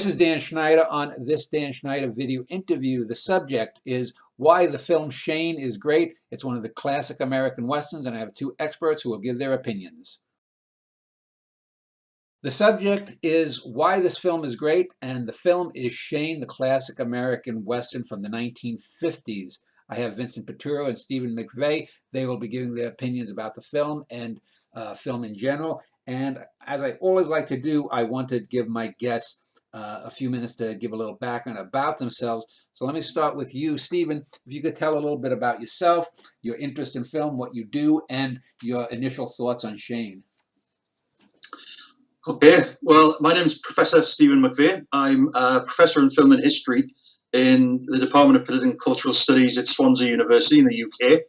This is Dan Schneider on this Dan Schneider video interview. The subject is why the film Shane is great. It's one of the classic American Westerns, and I have two experts who will give their opinions. The subject is why this film is great, and the film is Shane, the classic American Western from the 1950s. I have Vincent Peturo and Stephen McVeigh. They will be giving their opinions about the film and film in general. And as I always like to do, I want to give my guests a few minutes to give a little background about themselves. So let me start with you, Stephen. If you could tell a little bit about yourself, your interest in film, what you do, and your initial thoughts on Shane. Okay, well, my name is Professor Stephen McVeigh. I'm a professor in film and history in the Department of Political and Cultural Studies at Swansea University in the UK.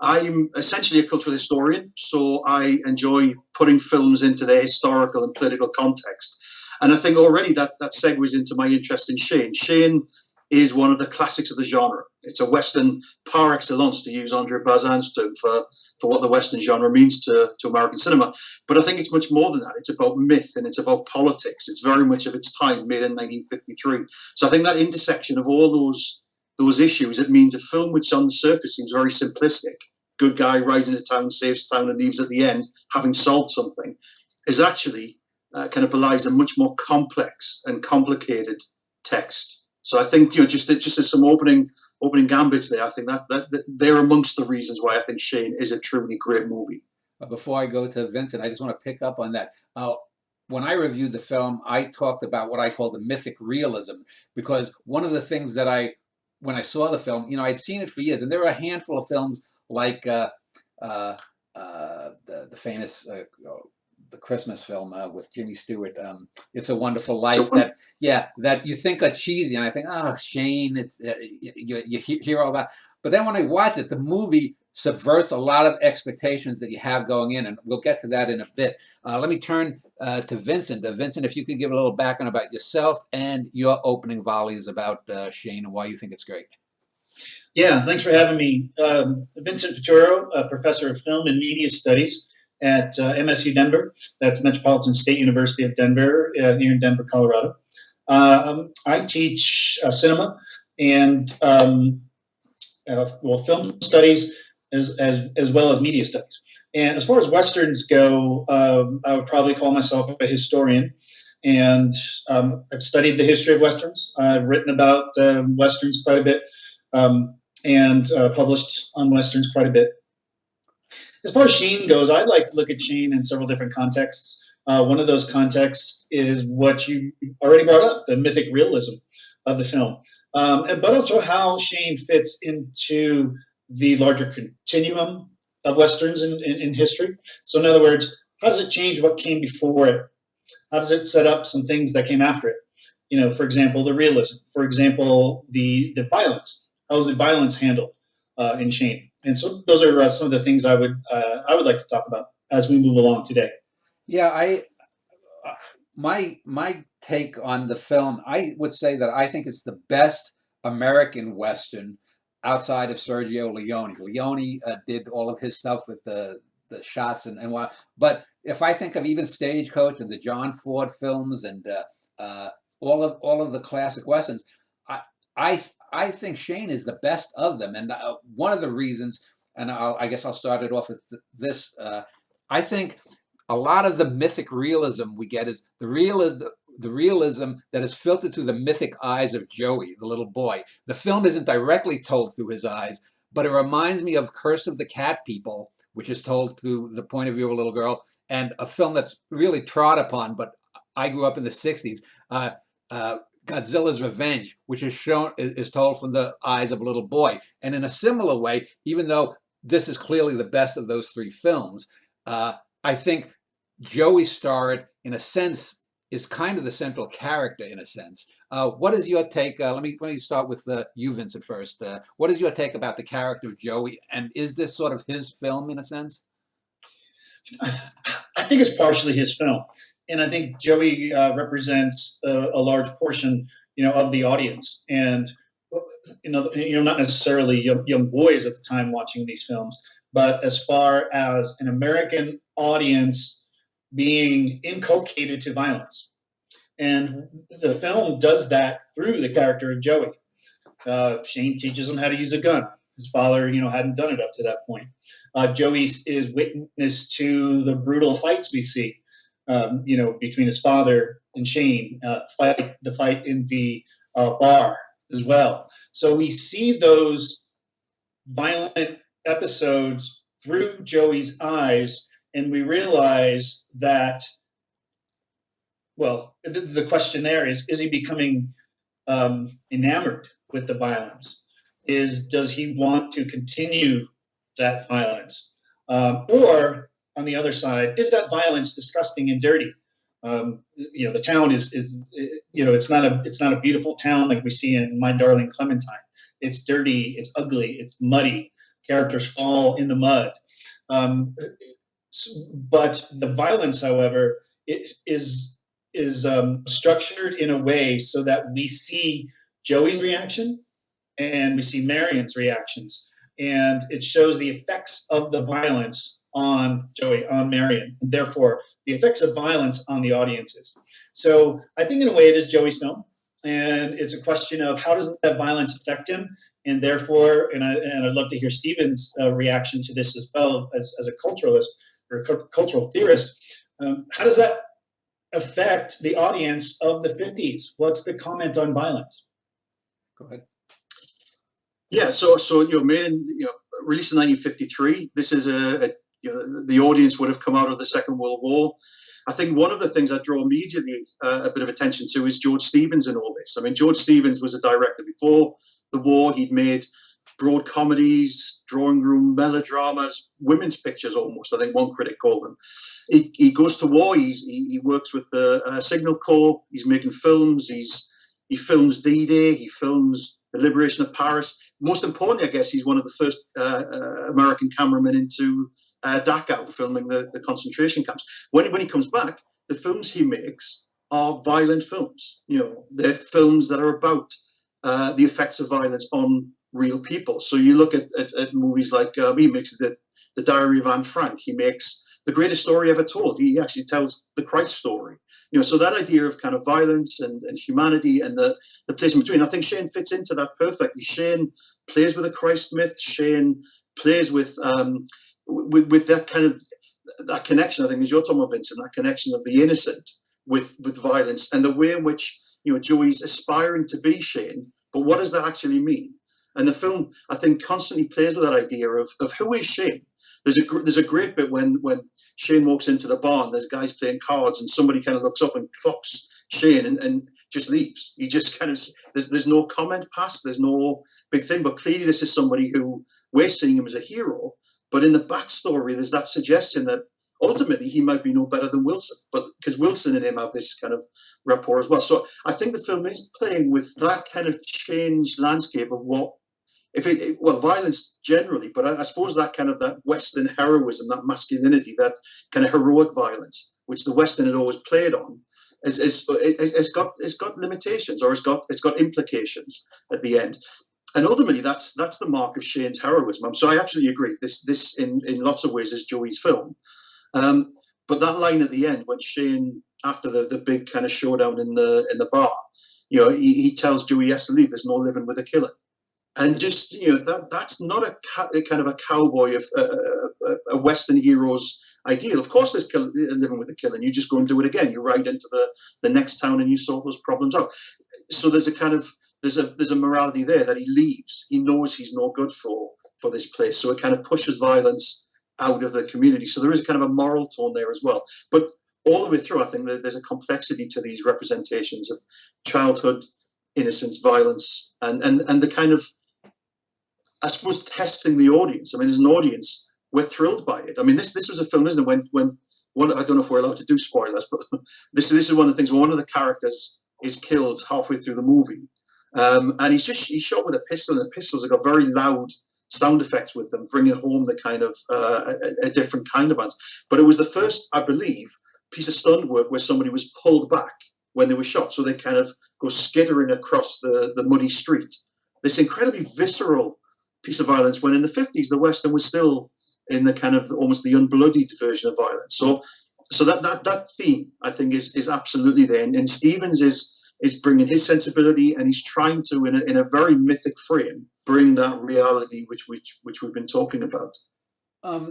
I'm essentially a cultural historian, so I enjoy putting films into their historical and political context. And I think already that segues into my interest in Shane. Shane is one of the classics of the genre. It's a Western par excellence, to use Andre Bazin's term for what the Western genre means to American cinema. But I think it's much more than that. It's about myth and it's about politics. It's very much of its time, made in 1953. So I think that intersection of all those issues, it means a film which on the surface seems very simplistic. Good guy rides into town, saves town and leaves at the end, having solved something, is actually kind of belies a much more complex and complicated text. So I think, just as some opening gambits there, I think that they're amongst the reasons why I think Shane is a truly great movie. Before I go to Vincent, I just want to pick up on that. When I reviewed the film, I talked about what I call the mythic realism, because one of the things that when I saw the film, I'd seen it for years, and there were a handful of films like the famous the Christmas film with Jimmy Stewart, "It's a Wonderful Life." That you think are cheesy, and I think, oh, Shane, you hear all about. But then when I watch it, the movie subverts a lot of expectations that you have going in, and we'll get to that in a bit. Let me turn to Vincent. Vincent, if you could give a little background about yourself and your opening volleys about Shane and why you think it's great. Yeah, thanks for having me. Vincent Peturo, a professor of film and media studies at MSU Denver. That's Metropolitan State University of Denver, here in Denver, Colorado. I teach cinema and film studies as well as media studies. And as far as Westerns go, I would probably call myself a historian. And I've studied the history of Westerns. I've written about Westerns quite a bit and published on Westerns quite a bit. As far as Shane goes, I'd like to look at Shane in several different contexts. One of those contexts is what you already brought up, the mythic realism of the film, but also how Shane fits into the larger continuum of Westerns in history. So in other words, how does it change what came before it? How does it set up some things that came after it? For example, the realism. For example, the violence. How is the violence handled in Shane? And so those are some of the things I would like to talk about as we move along today. Yeah, my take on the film, I would say that I think it's the best American Western outside of Sergio Leone. Leone did all of his stuff with the shots and what. But if I think of even Stagecoach and the John Ford films and all of the classic Westerns, I think Shane is the best of them. And one of the reasons, and I guess I'll start it off with this, I think a lot of the mythic realism we get is the realism that is filtered through the mythic eyes of Joey, the little boy. The film isn't directly told through his eyes, but it reminds me of Curse of the Cat People, which is told through the point of view of a little girl, and a film that's really trod upon, but I grew up in the 60s, Godzilla's Revenge, which is told from the eyes of a little boy. And in a similar way, even though this is clearly the best of those three films, I think Joey Starrett, in a sense, is kind of the central character in a sense. What is your take? Let me start with you, Vincent, first. What is your take about the character of Joey? And is this sort of his film in a sense? I think it's partially his film. And I think Joey represents a large portion, of the audience. And, not necessarily young boys at the time watching these films, but as far as an American audience being inculcated to violence. And the film does that through the character of Joey. Shane teaches him how to use a gun. His father, hadn't done it up to that point. Joey is witness to the brutal fights we see, between his father and Shane, the fight in the bar as well. So we see those violent episodes through Joey's eyes, and we realize that, well, the question there is he becoming enamored with the violence? Does he want to continue that violence? Or on the other side, is that violence disgusting and dirty? The town is it's not a beautiful town like we see in My Darling Clementine. It's dirty, it's ugly, it's muddy. Characters fall in the mud. But the violence, however, it is structured in a way so that we see Joey's reaction and we see Marion's reactions, and it shows the effects of the violence on Joey, on Marion, and therefore the effects of violence on the audiences. So I think in a way it is Joey's film, and it's a question of how does that violence affect him, and therefore, and I'd love to hear Stephen's reaction to this as well as a culturalist or cultural theorist. How does that affect the audience of the 50s? What's the comment on violence? Go ahead. Yeah, so released in 1953. This is the audience would have come out of the Second World War. I think one of the things I draw immediately a bit of attention to is George Stevens in all this. I mean, George Stevens was a director before the war. He'd made broad comedies, drawing room melodramas, women's pictures almost, I think one critic called them. He goes to war, he works with the Signal Corps, he's making films, he films D-Day, he films the liberation of Paris. Most importantly, I guess, he's one of the first American cameramen into Dachau, filming the concentration camps. When he comes back, the films he makes are violent films. They're films that are about the effects of violence on real people. So you look at movies like he makes the Diary of Anne Frank. He makes The Greatest Story Ever Told. He actually tells the Christ story. So that idea of kind of violence and humanity and the place in between, I think Shane fits into that perfectly. Shane plays with the Christ myth. Shane plays with that kind of that connection. I think as you're talking about, Vincent, that connection of the innocent with violence and the way in which Joey's aspiring to be Shane. But what does that actually mean? And the film, I think, constantly plays with that idea of who is Shane. There's a great bit when Shane walks into the bar and there's guys playing cards and somebody kind of looks up and clocks Shane and just leaves. He just kind of, there's no comment passed, there's no big thing. But clearly this is somebody who we're seeing him as a hero. But in the backstory, there's that suggestion that ultimately he might be no better than Wilson, but because Wilson and him have this kind of rapport as well. So I think the film is playing with that kind of changed landscape of what, violence generally, but I suppose that Western heroism, that masculinity, that kind of heroic violence, which the Western had always played on, it's got limitations, or it's got implications at the end. And ultimately, that's the mark of Shane's heroism. So I absolutely agree. This in lots of ways is Joey's film. But that line at the end, when Shane, after the big kind of showdown in the bar, he tells Joey he has to leave. There's no living with a killing. And just, that's not a kind of a cowboy of a Western hero's ideal. Of course, there's living with a killing. You just go and do it again. You ride into the next town and you sort those problems out. So there's a kind of, there's a morality there that he leaves. He knows he's no good for this place. So it kind of pushes violence out of the community. So there is a kind of a moral tone there as well. But all the way through, I think that there's a complexity to these representations of childhood, innocence, violence, and the kind of, I suppose, testing the audience. I mean, as an audience, we're thrilled by it. I mean, this was a film, isn't it? When one, I don't know if we're allowed to do spoilers, but this is one of the things. One of the characters is killed halfway through the movie, and he's shot with a pistol, and the pistols have got very loud sound effects with them, bringing home the kind of a different kind of violence. But it was the first, I believe, piece of stunt work where somebody was pulled back when they were shot, so they kind of go skittering across the muddy street. This incredibly visceral piece of violence, when in the 50s the Western was still in the kind of almost the unbloodied version of violence. So so that theme, I think, is absolutely there, and Stevens is bringing his sensibility, and he's trying to, in a very mythic frame, bring that reality which we've been talking about.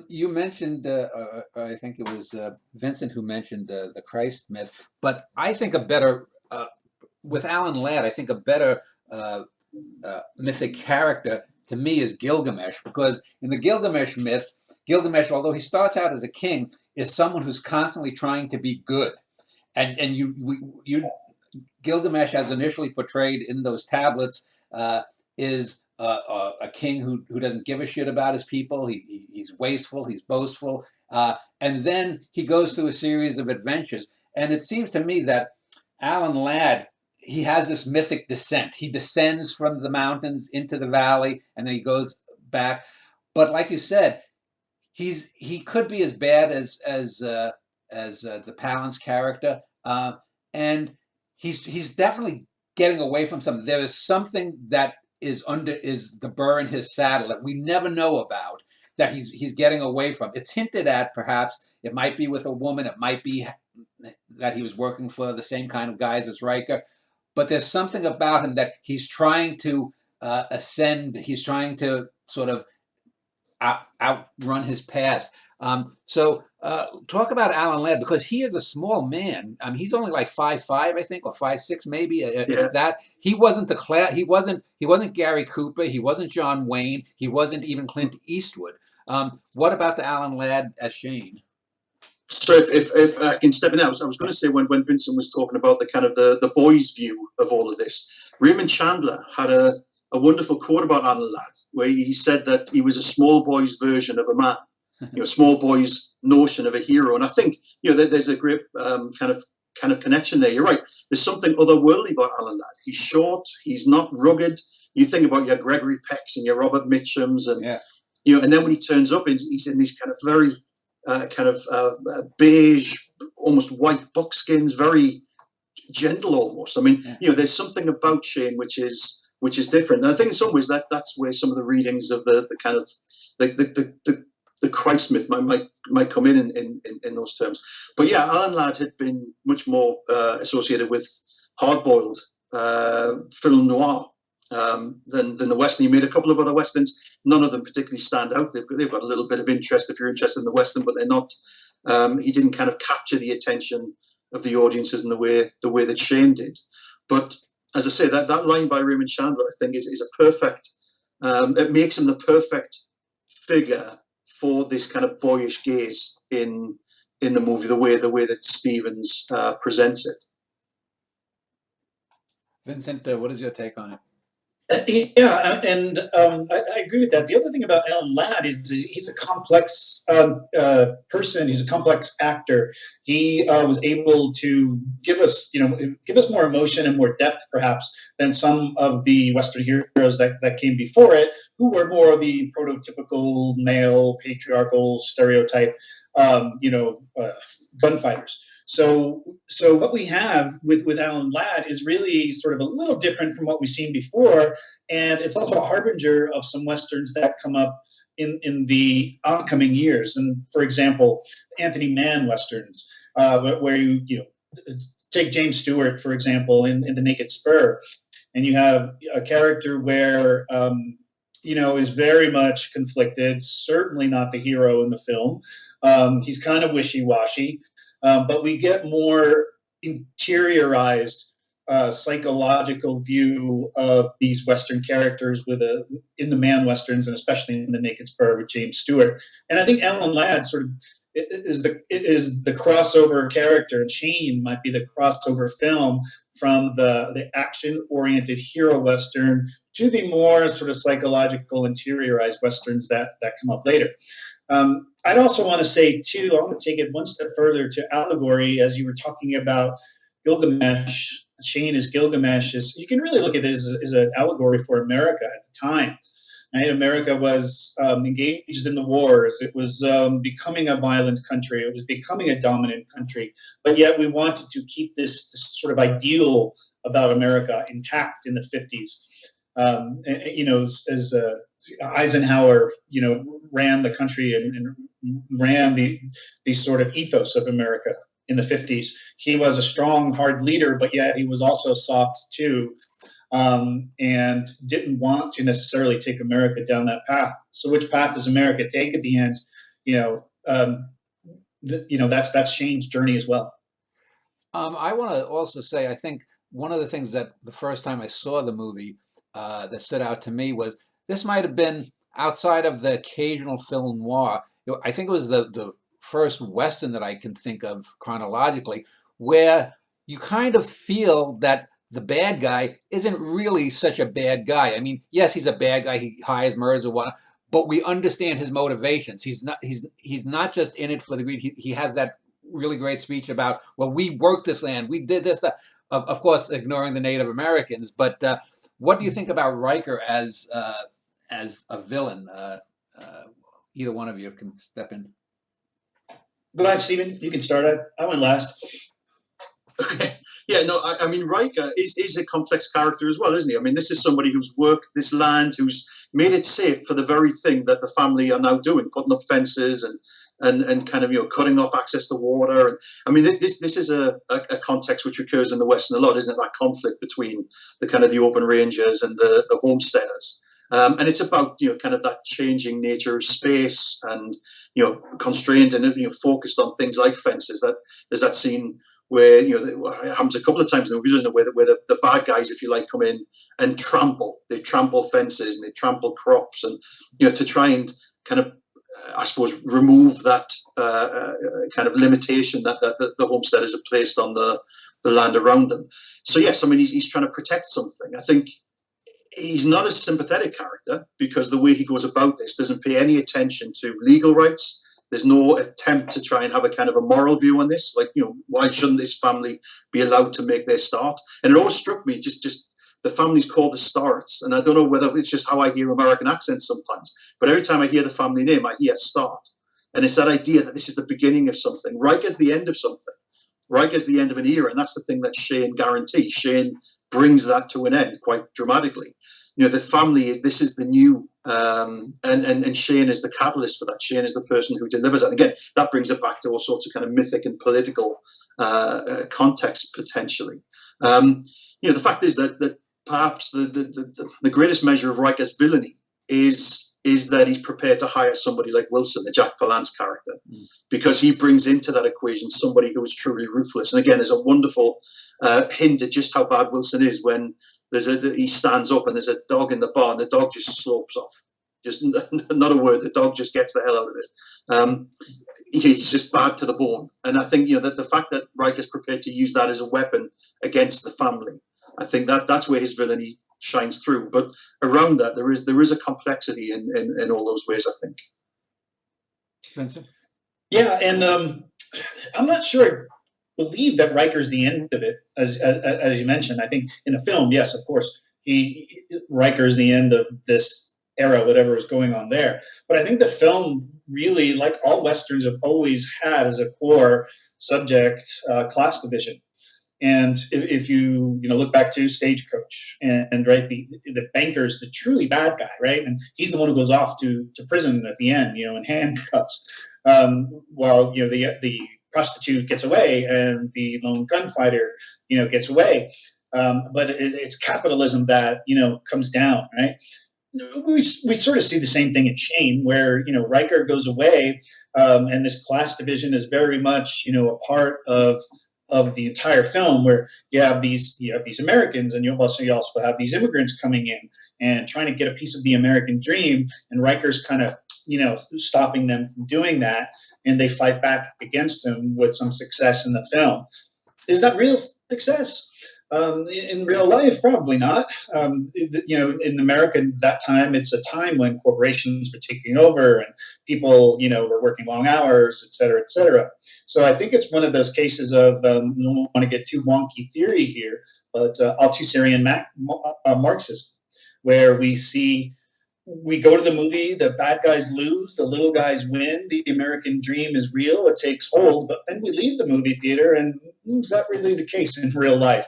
You mentioned, I think it was Vincent who mentioned the Christ myth, but I think a better, with Alan Ladd, I think a better mythic character to me is Gilgamesh, because in the Gilgamesh myth, Gilgamesh, although he starts out as a king, is someone who's constantly trying to be good, and Gilgamesh, as initially portrayed in those tablets, is a king who doesn't give a shit about his people. He's wasteful, he's boastful, and then he goes through a series of adventures. And it seems to me that Alan Ladd, he has this mythic descent. He descends from the mountains into the valley, and then he goes back. But like you said, he could be as bad as the Palance character, and he's definitely getting away from something. There is something that is the burr in his saddle that we never know about, that he's getting away from. It's hinted at, perhaps it might be with a woman, it might be that he was working for the same kind of guys as Riker, but there's something about him that he's trying to ascend. He's trying to sort of outrun his past. So talk about Alan Ladd, because he is a small man. He's only like 5'5", I think, or 5'6", maybe. Yeah. If that. He wasn't the class. He wasn't Gary Cooper. He wasn't John Wayne. He wasn't even Clint Eastwood. What about the Alan Ladd as Shane? So if I can step in, I was going to say, when Vincent was talking about the kind of the boys' view of all of this, Raymond Chandler had a wonderful quote about Alan Ladd, where he said that he was a small boy's version of a man, small boy's notion of a hero. And I think, there's a great kind of connection there. You're right. There's something otherworldly about Alan Ladd. He's short. He's not rugged. You think about your Gregory Pecks and your Robert Mitchums, and and then when he turns up, he's in these kind of very beige, almost white buckskins, very gentle almost. I mean, there's something about Shane which is different. And I think in some ways that's where some of the readings of the kind of the Christ myth might come in those terms. But yeah, Alan Ladd had been much more associated with hard-boiled film noir than the Western. He made a couple of other Westerns. None of them particularly stand out. They've got a little bit of interest if you're interested in the Western, but they're not. He didn't kind of capture the attention of the audiences in the way that Shane did. But as I say, that line by Raymond Chandler, I think, is a perfect. It makes him the perfect figure for this kind of boyish gaze in the movie, the way that Stevens presents it. Vincent, what is your take on it? Yeah, and I agree with that. The other thing about Alan Ladd is he's a complex person. He's a complex actor. He was able to give us more emotion and more depth, perhaps, than some of the Western heroes that came before it, who were more of the prototypical male, patriarchal stereotype, gunfighters. So what we have with Alan Ladd is really sort of a little different from what we've seen before, and it's also a harbinger of some Westerns that come up in the oncoming years. And for example, Anthony Mann Westerns, where you take James Stewart, for example, in The Naked Spur, and you have a character where is very much conflicted, certainly not the hero in the film. He's kind of wishy-washy. But we get more interiorized psychological view of these Western characters in the Mann Westerns, and especially in The Naked Spur with James Stewart. And I think Alan Ladd sort of is the crossover character, and Shane might be the crossover film from the action-oriented hero Western to the more sort of psychological interiorized Westerns that come up later. I'd also want to say, too, I want to take it one step further to allegory, as you were talking about Gilgamesh. Shane as Gilgamesh. You can really look at this as an allegory for America at the time. Right? America was engaged in the wars. It was becoming a violent country. It was becoming a dominant country. But yet we wanted to keep this sort of ideal about America intact in the 50s. As Eisenhower, ran the country and ran the sort of ethos of America in the 50s. He was a strong, hard leader, but yet he was also soft too, and didn't want to necessarily take America down that path. So which path does America take at the end? That's Shane's journey as well. I want to also say, I think one of the things that the first time I saw the movie that stood out to me was this might have been outside of the occasional film noir. I think it was the first Western that I can think of chronologically, where you kind of feel that the bad guy isn't really such a bad guy. I mean, yes, he's a bad guy. He hires, murders, or whatnot, but we understand his motivations. He's not just in it for the greed. He has that really great speech about, well, we worked this land, we did this, that. Of course, ignoring the Native Americans. But what do you think about Riker as a villain? Either one of you can step in. Go ahead, Stephen. You can start. I went last. Okay. Yeah, no, I mean, Riker is a complex character as well, isn't he? I mean, this is somebody who's worked this land, who's made it safe for the very thing that the family are now doing, putting up fences and kind of, cutting off access to water. And I mean, this is a context which occurs in the West a lot, isn't it? That conflict between the kind of the open rangers and the homesteaders. And it's about, kind of that changing nature of space and, constrained and, focused on things like fences. There's that scene where, it happens a couple of times in the movie, where the bad guys, if you like, come in and they trample fences and they trample crops and, to try and kind of, I suppose, remove that kind of limitation that the homesteaders have placed on the land around them. So, yes, I mean, he's trying to protect something. I think he's not a sympathetic character because the way he goes about this doesn't pay any attention to legal rights. There's no attempt to try and have a kind of a moral view on this. Like, why shouldn't this family be allowed to make their start? And it always struck me, just the family's called the Starts. And I don't know whether it's just how I hear American accents sometimes, but every time I hear the family name, I hear Start. And it's that idea that this is the beginning of something. Riker's the end of something. Riker's the end of an era. And that's the thing that Shane guarantees. Shane brings that to an end quite dramatically. The family this is the new, and Shane is the catalyst for that. Shane is the person who delivers it. And again, that brings it back to all sorts of kind of mythic and political context potentially. The fact is that perhaps the greatest measure of Riker's villainy is that he's prepared to hire somebody like Wilson, the Jack Palance character, because he brings into that equation somebody who is truly ruthless. And again, there's a wonderful hint at just how bad Wilson is when he stands up and there's a dog in the bar and the dog just slopes off. Just not a word. The dog just gets the hell out of it. He's just bad to the bone. And I think, that the fact that Riker's prepared to use that as a weapon against the family, I think that's where his villainy shines through. But around that, there is a complexity in all those ways, I think. Vincent? Yeah, and I'm not sure I believe that Riker's the end of it, as you mentioned. I think in the film, yes, of course, Riker's the end of this era, whatever was going on there. But I think the film really, like all Westerns, have always had as a core subject class division. And if you look back to Stagecoach and right, the banker's the truly bad guy, right? And he's the one who goes off to prison at the end, in handcuffs, while the prostitute gets away and the lone gunfighter, gets away. But it's capitalism that comes down, right? We sort of see the same thing in Shane, where Riker goes away, and this class division is very much a part of the entire film, where you have these Americans, and you also have these immigrants coming in and trying to get a piece of the American dream, and Riker's kind of stopping them from doing that, and they fight back against him with some success in the film. Is that real success? In real life, probably not. In America at that time, it's a time when corporations were taking over and people, were working long hours, et cetera, et cetera. So I think it's one of those cases of, I don't want to get too wonky theory here, but Althusserian Marxism, where we go to the movie, the bad guys lose, the little guys win, the American dream is real, it takes hold, but then we leave the movie theater, and is that really the case in real life?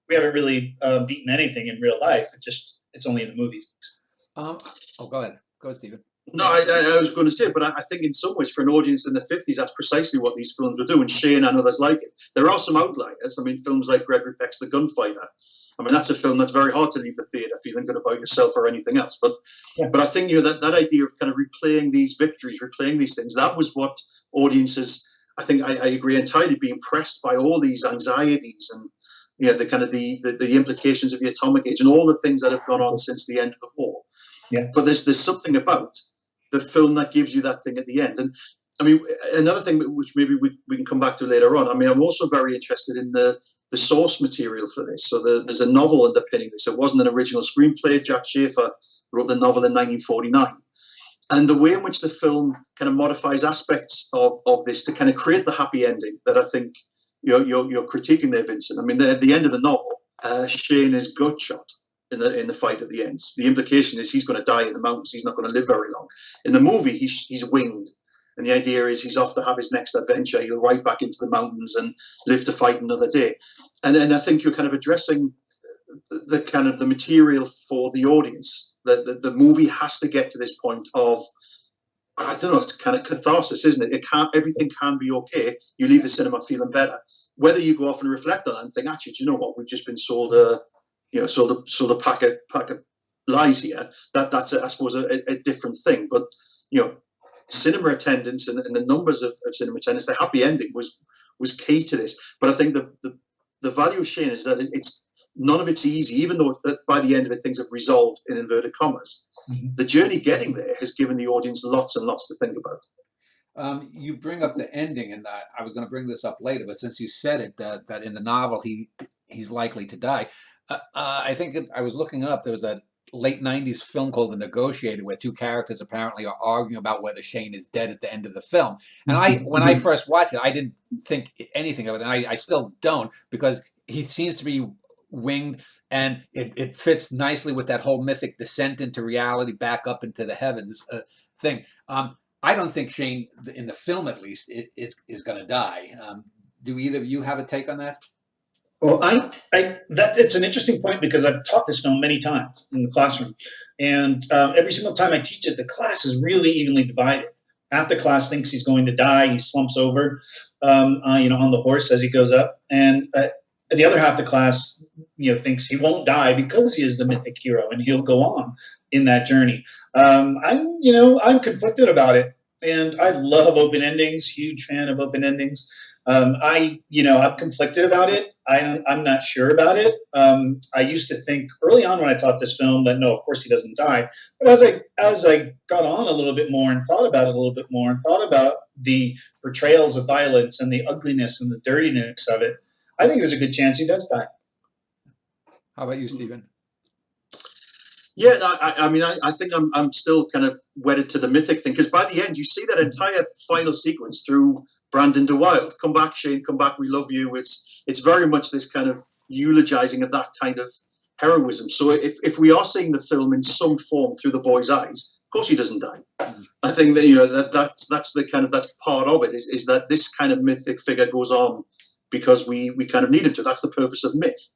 We haven't really beaten anything in real life. It's only in the movies. Go ahead. Go, Stephen. No, I was going to say, but I think in some ways, for an audience in the 50s, that's precisely what these films were doing. Shane and others like it. There are some outliers. I mean, films like Gregory Peck's The Gunfighter. I mean, that's a film that's very hard to leave the theatre feeling good about yourself or anything else. But I think that idea of kind of replaying these victories, replaying these things, that was what audiences, I think I agree entirely, be impressed by all these anxieties and the kind of the implications of the atomic age and all the things that have gone on since the end of the war. Yeah. But there's something about the film that gives you that thing at the end. And I mean, another thing which maybe we can come back to later on, I mean, I'm also very interested in the source material for this. So there's a novel underpinning this. It wasn't an original screenplay. Jack Schaefer wrote the novel in 1949. And the way in which the film kind of modifies aspects of this to kind of create the happy ending that I think you're critiquing there, Vincent. I mean, at the end of the novel, Shane is gut shot in the fight at the end. The implication is he's going to die in the mountains. He's not going to live very long. In the movie, he's winged. And the idea is he's off to have his next adventure. He'll ride back into the mountains and live to fight another day. And I think you're kind of addressing the kind of the material for the audience. The movie has to get to this point of, I don't know, it's kind of catharsis, isn't it? Everything can be okay. You leave the cinema feeling better. Whether you go off and reflect on it and think, actually, do you know what? We've just been sold a pack of lies here. That's I suppose a different thing. But cinema attendance and the numbers of cinema attendance, the happy ending was key to this. But I think the value of Shane is that it's none of it's easy, even though by the end of it things have resolved in inverted commas. Mm-hmm. The journey getting there has given the audience lots and lots to think about. You bring up the ending, and I was going to bring this up later, but since you said it, that in the novel he's likely to die. I think I was looking up. There was a late 90s film called The Negotiator where two characters apparently are arguing about whether Shane is dead at the end of the film. And when I first watched it, I didn't think anything of it, and I still don't, because he seems to be winged, and it fits nicely with that whole mythic descent into reality, back up into the heavens thing. I don't think Shane, in the film at least, is going to die. Do either of you have a take on that? Well, it's an interesting point because I've taught this film many times in the classroom, and every single time I teach it, the class is really evenly divided. Half the class thinks he's going to die. He slumps over, on the horse as he goes up, and the other half of the class, thinks he won't die because he is the mythic hero and he'll go on in that journey. I'm conflicted about it, and I love open endings. Huge fan of open endings. I'm conflicted about it. I'm not sure about it. I used to think early on when I taught this film that no, of course he doesn't die. But as I got on a little bit more and thought about it a little bit more and thought about the portrayals of violence and the ugliness and the dirtiness of it, I think there's a good chance he does die. How about you, Stephen? Yeah, I think I'm still kind of wedded to the mythic thing, because by the end you see that entire final sequence through Brandon DeWilde. Come back, Shane, come back, we love you. It's very much this kind of eulogizing of that kind of heroism. So if we are seeing the film in some form through the boy's eyes, of course he doesn't die. Mm-hmm. I think that that's the kind of, that's part of it, is that this kind of mythic figure goes on because we kind of need him to. That's the purpose of myth.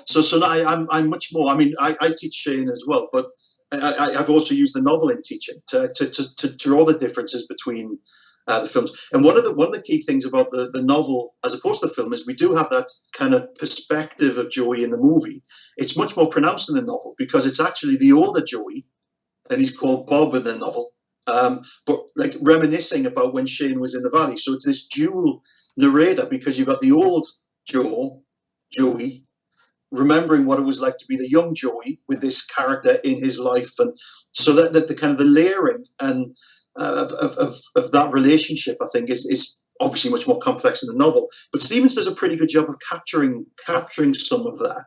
So now I'm much more. I mean, I teach Shane as well, but I've also used the novel in teaching to draw the differences between the films. And one of the key things about the novel as opposed to the film is we do have that kind of perspective of Joey in the movie. It's much more pronounced in the novel because it's actually the older Joey, and he's called Bob in the novel, but like reminiscing about when Shane was in the valley. So it's this dual narrator, because you've got the old Joey, remembering what it was like to be the young Joey with this character in his life, and so that the kind of the layering and of that relationship, I think, is obviously much more complex in the novel. But Stevens does a pretty good job of capturing some of that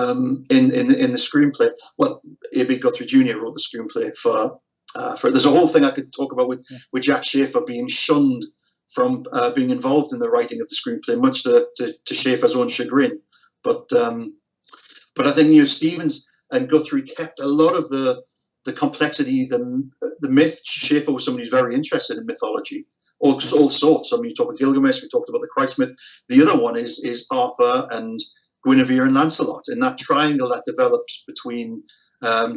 in the screenplay. Well, A.B. Guthrie Jr. wrote the screenplay for. There's a whole thing I could talk about with Jack Schaefer being shunned from being involved in the writing of the screenplay, much to Schaefer's own chagrin. But I think Stevens and Guthrie kept a lot of the complexity, the myth. Schaefer was somebody who's very interested in mythology, all sorts. I mean, you talk about Gilgamesh, we talked about the Christ myth. The other one is Arthur and Guinevere and Lancelot, and that triangle that develops between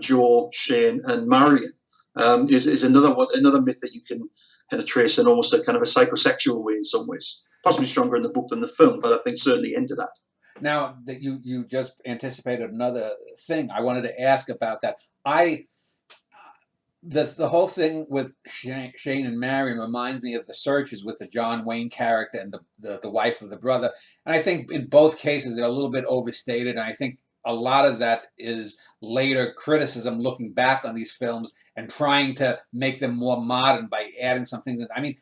Joe, Shane, and Marion. is another myth that you can kind of trace in almost a kind of a psychosexual way in some ways. Possibly stronger in the book than the film, but I think certainly into that. Now that you just anticipated another thing, I wanted to ask about that. The whole thing with Shane and Marion reminds me of The Searchers with the John Wayne character and the wife of the brother. And I think in both cases they're a little bit overstated. And I think a lot of that is later criticism looking back on these films and trying to make them more modern by adding some things. I mean,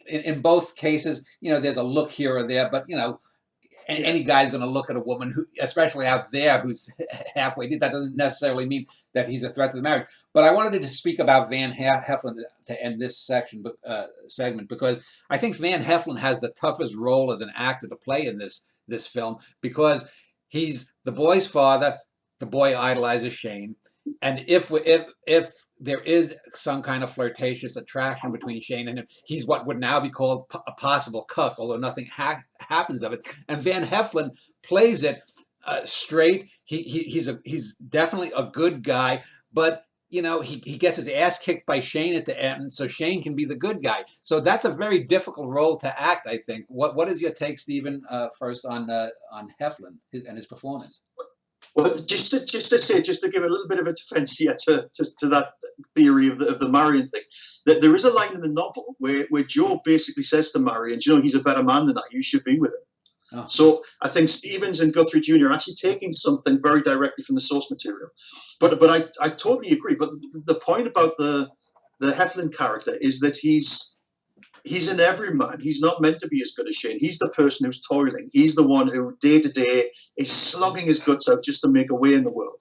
in both cases, there's a look here or there, but any guy's going to look at a woman who, especially out there, who's halfway deep. That doesn't necessarily mean that he's a threat to the marriage. But I wanted to speak about Van Heflin to end this segment, because I think Van Heflin has the toughest role as an actor to play in this film, because he's the boy's father. The boy idolizes Shane, and if there is some kind of flirtatious attraction between Shane and him, he's what would now be called a possible cuck, although nothing happens of it. And Van Heflin plays it straight. He's definitely a good guy, but he gets his ass kicked by Shane at the end, so Shane can be the good guy. So that's a very difficult role to act, I think. What is your take, Stephen, first on Heflin and his performance? Well, just to give a little bit of a defence here to that theory of the Marion thing, that there is a line in the novel where Joe basically says to Marion, he's a better man than I, you should be with him. Oh. So I think Stevens and Guthrie Jr. are actually taking something very directly from the source material. But I totally agree. But the point about the Heflin character is that he's an everyman. He's not meant to be as good as Shane. He's the person who's toiling. He's the one who day to day is slugging his guts out just to make a way in the world.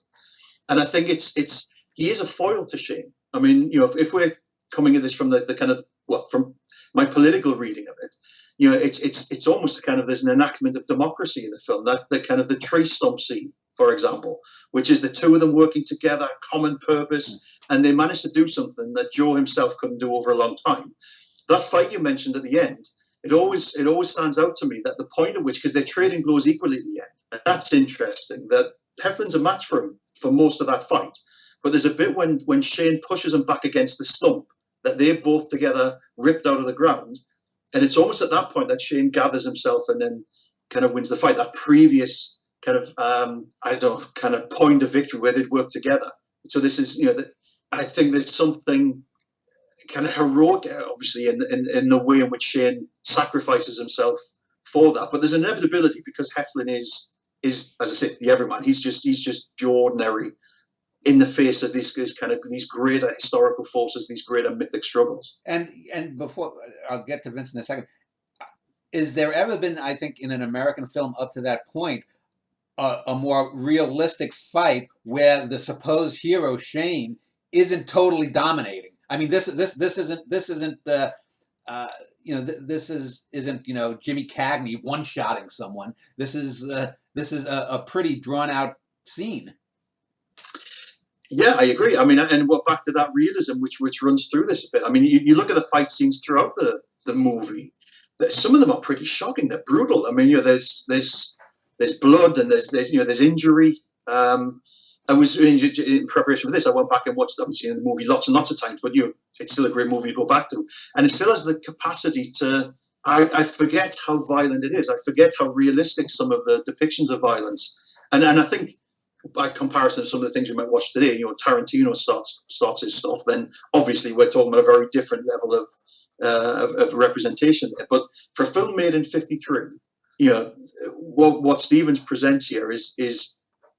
And I think he is a foil to Shane. I mean, if we're coming at this from the kind of, from my political reading of it, it's almost a kind of, there's an enactment of democracy in the film, that the kind of the tree stump scene, for example, which is the two of them working together, common purpose, and they managed to do something that Joe himself couldn't do over a long time. That fight you mentioned at the end, it always stands out to me that the point at which, because they're trading blows equally at the end, and that's interesting, that Heflin's a match for him for most of that fight. But there's a bit when Shane pushes him back against the stump, that they're both together ripped out of the ground. And it's almost at that point that Shane gathers himself and then kind of wins the fight. That previous kind of point of victory where they'd worked together. So this is, I think there's something kind of heroic, obviously, in the way in which Shane sacrifices himself for that. But there's inevitability, because Heflin is as I said, the everyman. He's just Joe Ordinary in the face of these greater historical forces, these greater mythic struggles. And before I'll get to Vince in a second, is there ever been, I think, in an American film up to that point, a more realistic fight where the supposed hero Shane isn't totally dominating? I mean, this isn't Jimmy Cagney one-shotting someone. This is a pretty drawn out scene. Yeah, I agree. I mean, and we're back to that realism which runs through this a bit. I mean, you look at the fight scenes throughout the movie. Some of them are pretty shocking. They're brutal. I mean, there's blood and there's injury. I was in preparation for this. I went back and watched. I've seen the movie lots and lots of times, but it's still a great movie to go back to. And it still has the capacity to. I forget how violent it is. I forget how realistic some of the depictions of violence. And I think, by comparison to some of the things we might watch today, Tarantino starts his stuff, then obviously we're talking about a very different level of representation there. But for a film made in '53, what Stevens presents here is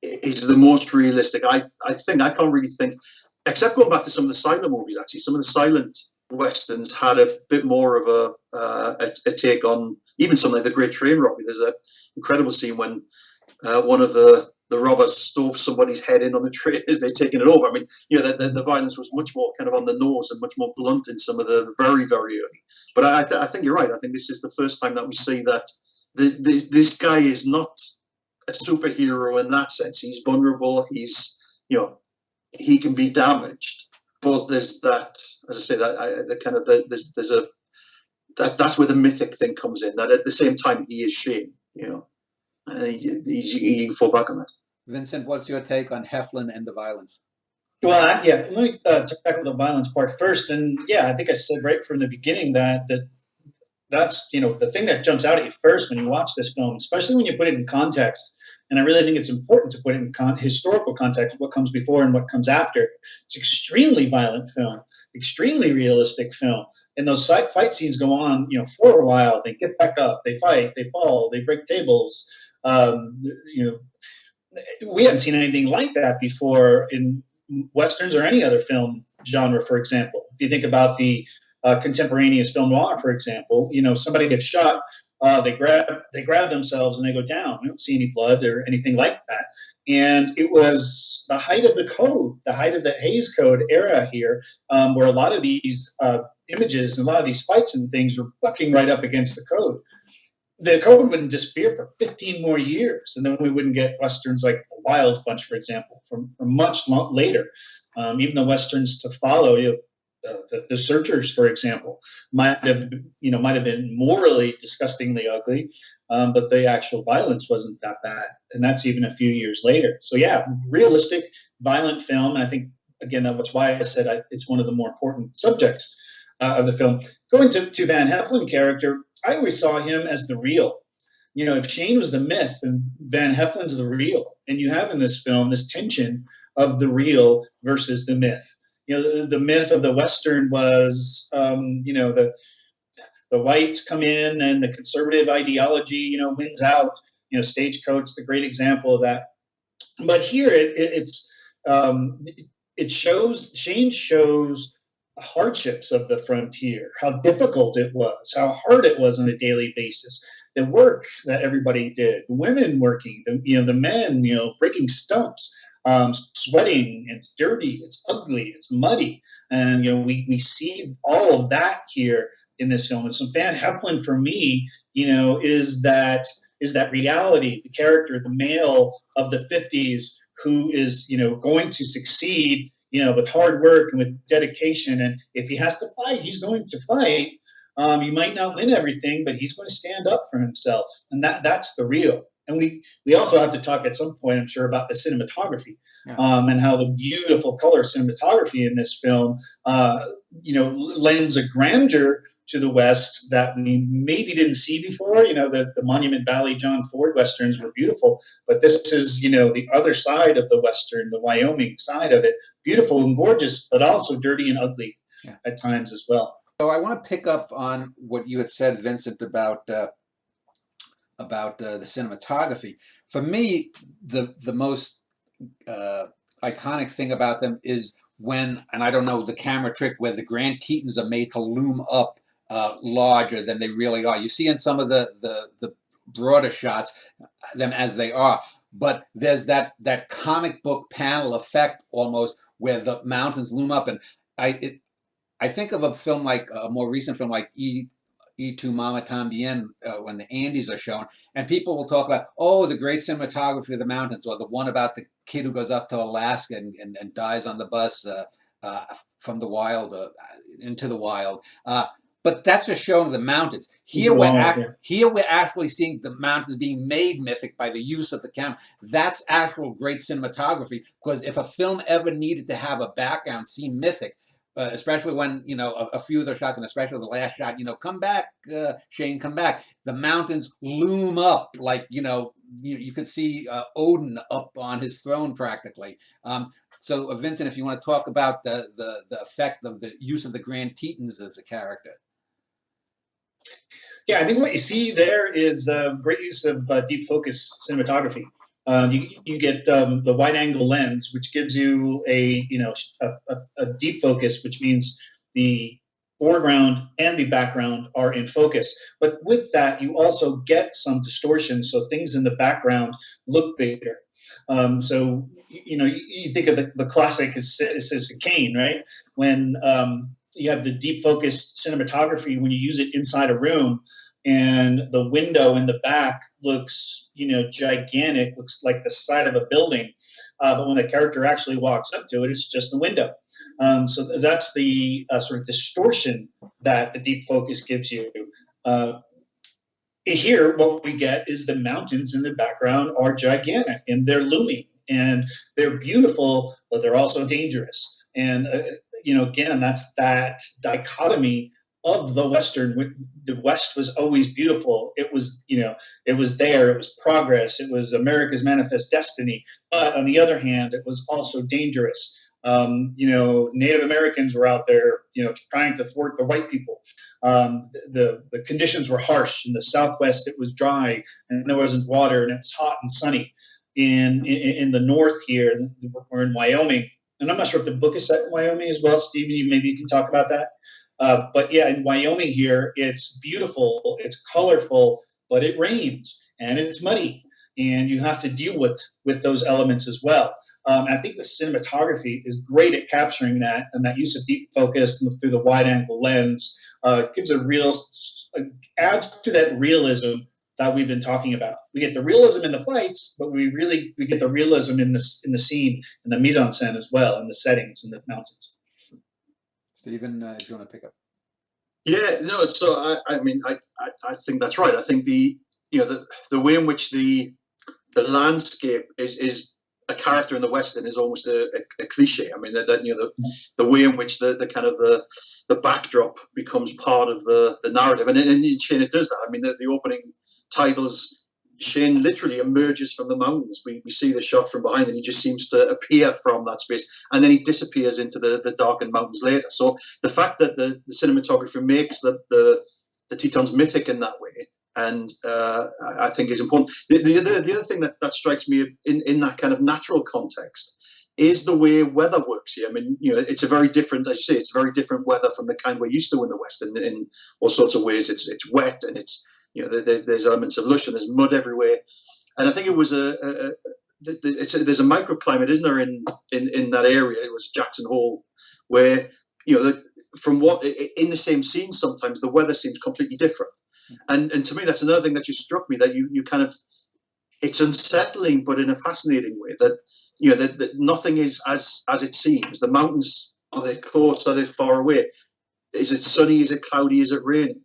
the most realistic. I think I can't really think, except going back to some of the silent movies. Actually, some of the silent westerns had a bit more of a take on even something like The Great Train Robbery. There's that incredible scene when one of the robbers stove somebody's head in on the train as they're taking it over. I mean, the violence was much more kind of on the nose and much more blunt in some of the very, very early. But I think you're right. I think this is the first time that we see that this guy is not a superhero in that sense. He's vulnerable. He's, he can be damaged. But there's that, as I say, that's where the mythic thing comes in. That at the same time he is Shane. You can fall back on that. Vincent, what's your take on Heflin and the violence? Well, yeah, let me tackle the violence part first. And yeah, I think I said right from the beginning that that's the thing that jumps out at you first when you watch this film, especially when you put it in context. And I really think it's important to put it in historical context, what comes before and what comes after. It's extremely violent film, extremely realistic film, and those fight scenes go on, for a while. They get back up, they fight, they fall, they break tables. You know, we hadn't seen anything like that before in westerns or any other film genre. For example, if you think about the contemporaneous film noir, for example, somebody gets shot, they grab themselves and they go down. We don't see any blood or anything like that. And it was the height of the code, the height of the Hays Code era here, where a lot of these images and a lot of these fights and things were bucking right up against the code. The code wouldn't disappear for 15 more years, and then we wouldn't get westerns like The Wild Bunch, for example, from much later. Even the westerns to follow, the Searchers, for example, might have been morally disgustingly ugly, but the actual violence wasn't that bad, and that's even a few years later. So yeah, realistic, violent film, and I think again that's why I said it's one of the more important subjects of the film. Going to Van Heflin character, I always saw him as the real. If Shane was the myth and Van Heflin's the real, and you have in this film this tension of the real versus the myth. The myth of the Western was, the whites come in and the conservative ideology, wins out. Stagecoach, the great example of that. But here it shows, Shane shows the hardships of the frontier, how difficult it was, how hard it was on a daily basis, the work that everybody did, the women working, the men, breaking stumps, sweating. It's dirty, it's ugly, it's muddy, and we see all of that here in this film. And so Van Heflin for me, is that reality, the character, the male of the 50s who is going to succeed with hard work and with dedication. And if he has to fight, he's going to fight. He might not win everything, but he's going to stand up for himself. And that's the real. And we also have to talk at some point, I'm sure, about the cinematography, and how the beautiful color cinematography in this film, lends a grandeur to the West that we maybe didn't see before. The Monument Valley John Ford Westerns were beautiful, but this is, the other side of the Western, the Wyoming side of it, beautiful and gorgeous, but also dirty and ugly at times as well. So I want to pick up on what you had said, Vincent, about the cinematography. For me, the most iconic thing about them is when, and I don't know, the camera trick where the Grand Tetons are made to loom up larger than they really are. You see in some of the broader shots them as they are, but there's that comic book panel effect almost where the mountains loom up, and I think of a more recent film like Y Tu Mama Tambien, when the Andes are shown, and people will talk about, the great cinematography of the mountains, or the one about the kid who goes up to Alaska and dies on the bus from the wild into the wild. But that's just showing the mountains. Here we're actually seeing the mountains being made mythic by the use of the camera. That's actual great cinematography, because if a film ever needed to have a background seem mythic, especially when, a few of those shots, and especially the last shot, come back, Shane, come back. The mountains loom up like, you could see Odin up on his throne practically. So Vincent, if you want to talk about the effect of the use of the Grand Tetons as a character. Yeah, I think what you see there is great use of deep focus cinematography. You get the wide angle lens, which gives you a deep focus, which means the foreground and the background are in focus. But with that, you also get some distortion, so things in the background look bigger. So you think of the classic as Citizen Kane, right? When you have the deep focus cinematography, when you use it inside a room, and the window in the back looks, gigantic, looks like the side of a building. But when the character actually walks up to it, it's just the window. So that's the sort of distortion that the deep focus gives you. Here, what we get is the mountains in the background are gigantic and they're looming. and they're beautiful, but they're also dangerous. And again, that's that dichotomy of the Western. The West was always beautiful. It was, it was there. It was progress. It was America's manifest destiny. But on the other hand, it was also dangerous. Native Americans were out there, trying to thwart the white people. The conditions were harsh. In the Southwest, it was dry and there wasn't water, and it was hot and sunny. In the North here, we're in Wyoming, and I'm not sure if the book is set in Wyoming as well. Stephen, maybe you can talk about that. But yeah, in Wyoming here, it's beautiful, it's colorful, but it rains and it's muddy, and you have to deal with those elements as well. I think the cinematography is great at capturing that, and that use of deep focus through the wide angle lens gives adds to that realism that we've been talking about. We get the realism in the fights, but we get the realism in the scene, and the mise en scène as well, and the settings and the mountains. Stephen, do you want to pick up? Yeah, no. So I think that's right. I think the way in which the landscape is a character in the Western is almost a cliche. I mean, the way in which the kind of the backdrop becomes part of the narrative, and in Shane it does that. I mean, the opening titles, Shane literally emerges from the mountains. We see the shot from behind, and he just seems to appear from that space, and then he disappears into the darkened mountains later. So the fact that the cinematographer makes the Tetons mythic in that way, and I think is important. The other thing that strikes me in that kind of natural context is the way weather works here. I mean, it's a very different, as you say, it's very different weather from the kind we're used to in the West, in all sorts of ways. It's wet, and it's there's elements of lush, and there's mud everywhere. And I think it was there's a microclimate, isn't there, in that area? It was Jackson Hole, where from what in the same scene, sometimes the weather seems completely different. And to me, that's another thing that just struck me, that you kind of, it's unsettling, but in a fascinating way, that that nothing is as it seems. The mountains, are they close? Are they far away? Is it sunny? Is it cloudy? Is it raining?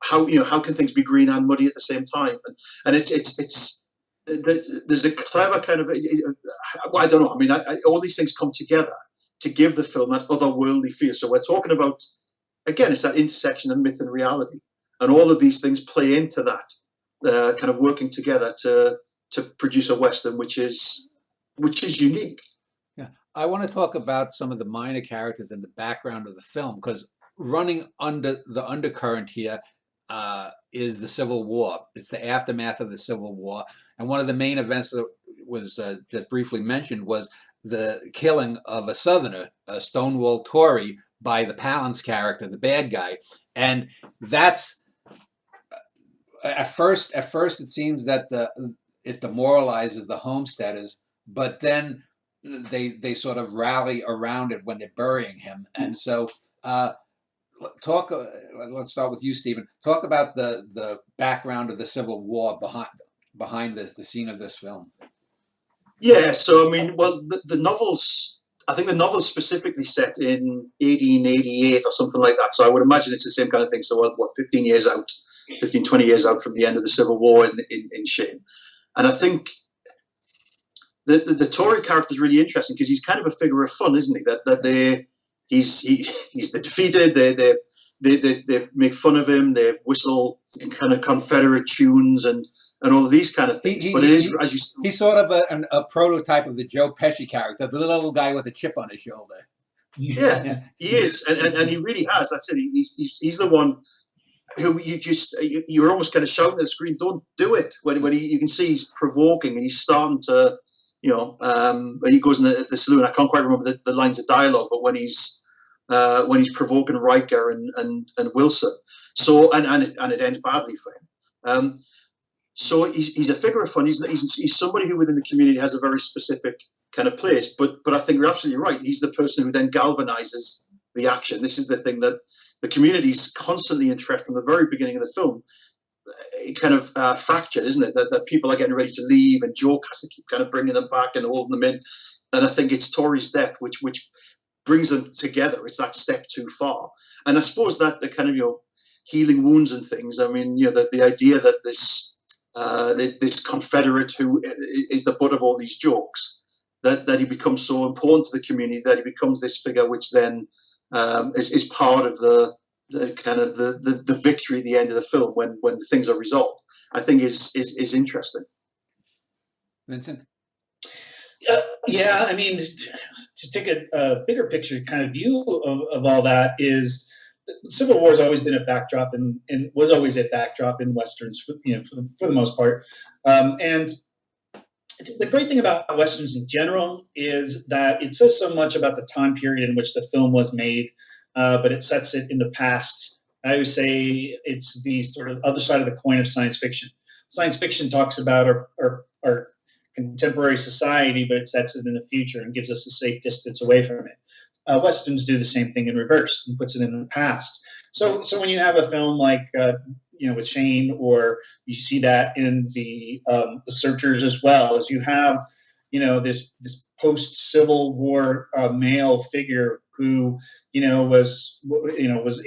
How can things be green and muddy at the same time? And it's there's a clever kind of, I don't know. I mean, all these things come together to give the film that otherworldly feel. So we're talking about, again, it's that intersection of myth and reality, and all of these things play into that kind of working together to produce a Western which is unique. Yeah, I want to talk about some of the minor characters in the background of the film, because running under the undercurrent here is the Civil War. It's the aftermath of the Civil War, and one of the main events that was just briefly mentioned was the killing of a Southerner, a Stonewall Tory, by the Palance character, the bad guy. And that's at first it seems that it demoralizes the homesteaders, but then they sort of rally around it when they're burying him. And so let's start with you, Stephen. Talk about the background of the Civil War behind the scene of this film. Yeah, so I mean, well, the novels, I think the novel's specifically set in 1888 or something like that. So I would imagine it's the same kind of thing. So what 20 years out from the end of the Civil War in Shane. And I think the Tory character is really interesting because he's kind of a figure of fun, isn't he? That he's the defeated. They make fun of him. They whistle in kind of Confederate tunes and all of these kind of things. But it is, as you, he's sort of a prototype of the Joe Pesci character, the little guy with a chip on his shoulder. Yeah. He is, and he really has. That's it. He's the one who you're almost kind of shouting at the screen, "Don't do it!" When you can see he's provoking and he's starting to, when he goes in the saloon. I can't quite remember the lines of dialogue, but when he's provoking Riker and Wilson. So and it ends badly for him. So he's a figure of fun. He's somebody who within the community has a very specific kind of place. But I think you're absolutely right. He's the person who then galvanizes the action. This is the thing that the community is constantly in threat from the very beginning of the film. It kind of fractured, isn't it? That people are getting ready to leave, and Joe has to keep kind of bringing them back and holding them in. And I think it's Tori's death which brings them together. It's that step too far. And I suppose that the kind of healing wounds and things. I mean, the idea that this Confederate who is the butt of all these jokes that he becomes so important to the community that he becomes this figure, which then is part of the kind of the victory at the end of the film when things are resolved. I think is interesting. Vincent? Yeah, I mean, to take a bigger picture kind of view of all that is the Civil War has always been a backdrop and was always a backdrop in Westerns, for the most part. And the great thing about Westerns in general is that it says so much about the time period in which the film was made, but it sets it in the past. I always say it's the sort of other side of the coin of science fiction. Science fiction talks about our contemporary society, but it sets it in the future and gives us a safe distance away from it. Westerns do the same thing in reverse and puts it in the past. So when you have a film like with Shane, or you see that in the Searchers as well, as you have this post-Civil War male figure who was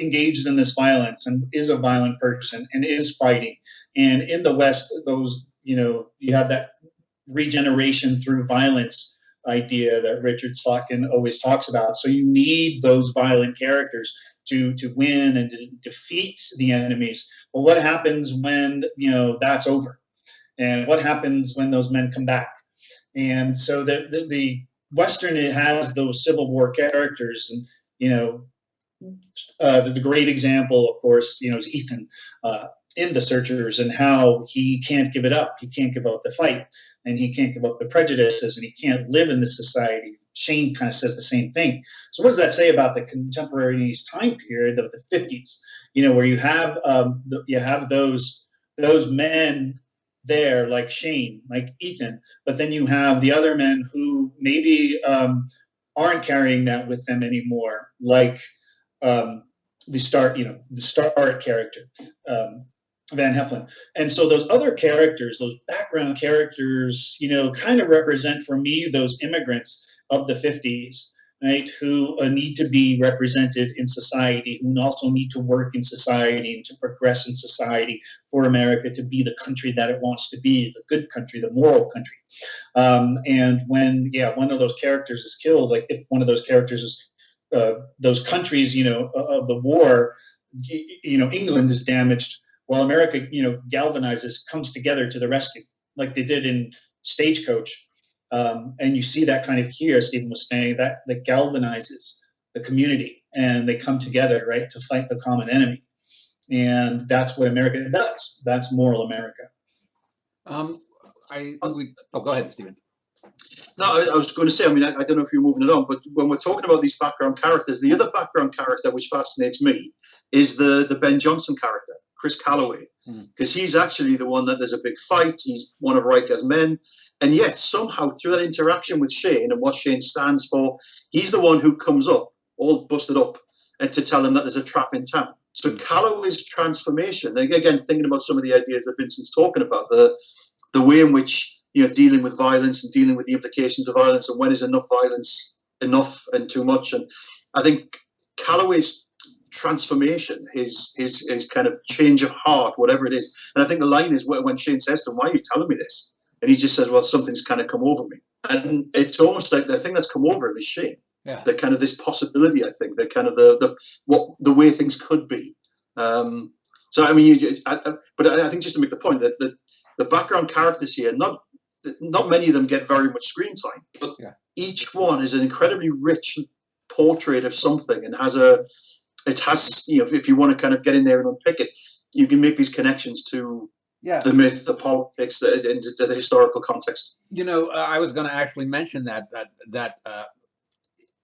engaged in this violence and is a violent person and is fighting. And in the West, those you have that regeneration through violence idea that Richard Slotkin always talks about. So you need those violent characters to win and to defeat the enemies. Well, what happens when that's over, and what happens when those men come back? And so the Western, it has those Civil War characters, and the great example, of course, is Ethan in The Searchers, and how he can't give it up. He can't give up the fight, and he can't give up the prejudices, and he can't live in this society. Shane kind of says the same thing. So what does that say about the contemporaneous time period of the 50s? Where you have those men there, like Shane, like Ethan, but then you have the other men who maybe aren't carrying that with them anymore, like the star character, Van Heflin. And so those other characters, those background characters, kind of represent for me those immigrants of the 50s, right, who need to be represented in society, who also need to work in society and to progress in society for America to be the country that it wants to be, the good country, the moral country. And when one of those characters is killed, like if one of those characters is those countries, of the war, England is damaged, while America, galvanizes, comes together to the rescue, like they did in Stagecoach. And you see that kind of here, Stephen was saying, that galvanizes the community, and they come together, right, to fight the common enemy. And that's what America does. That's moral America. Go ahead, Stephen. No, I was going to say, I don't know if you're moving it on, but when we're talking about these background characters, the other background character which fascinates me is the Ben Johnson character, Chris Calloway, because he's actually the one that there's a big fight. He's one of Riker's men. And yet somehow through that interaction with Shane and what Shane stands for, he's the one who comes up, all busted up, and to tell him that there's a trap in town. So Calloway's transformation, again, thinking about some of the ideas that Vincent's talking about, the way in which, dealing with violence and dealing with the implications of violence, and when is enough violence enough and too much. And I think Calloway's transformation, his kind of change of heart, whatever it is. And I think the line is when Shane says to him, "Why are you telling me this?" And he just says, "Well, something's kind of come over me." And it's almost like the thing that's come over him is shame. Yeah. The kind of this possibility, I think, the kind of the way things could be. But I think just to make the point that the background characters here, not many of them get very much screen time, but each one is an incredibly rich portrait of something, and if you want to kind of get in there and unpick it, you can make these connections to the myth, the politics, and the historical context. I was going to actually mention that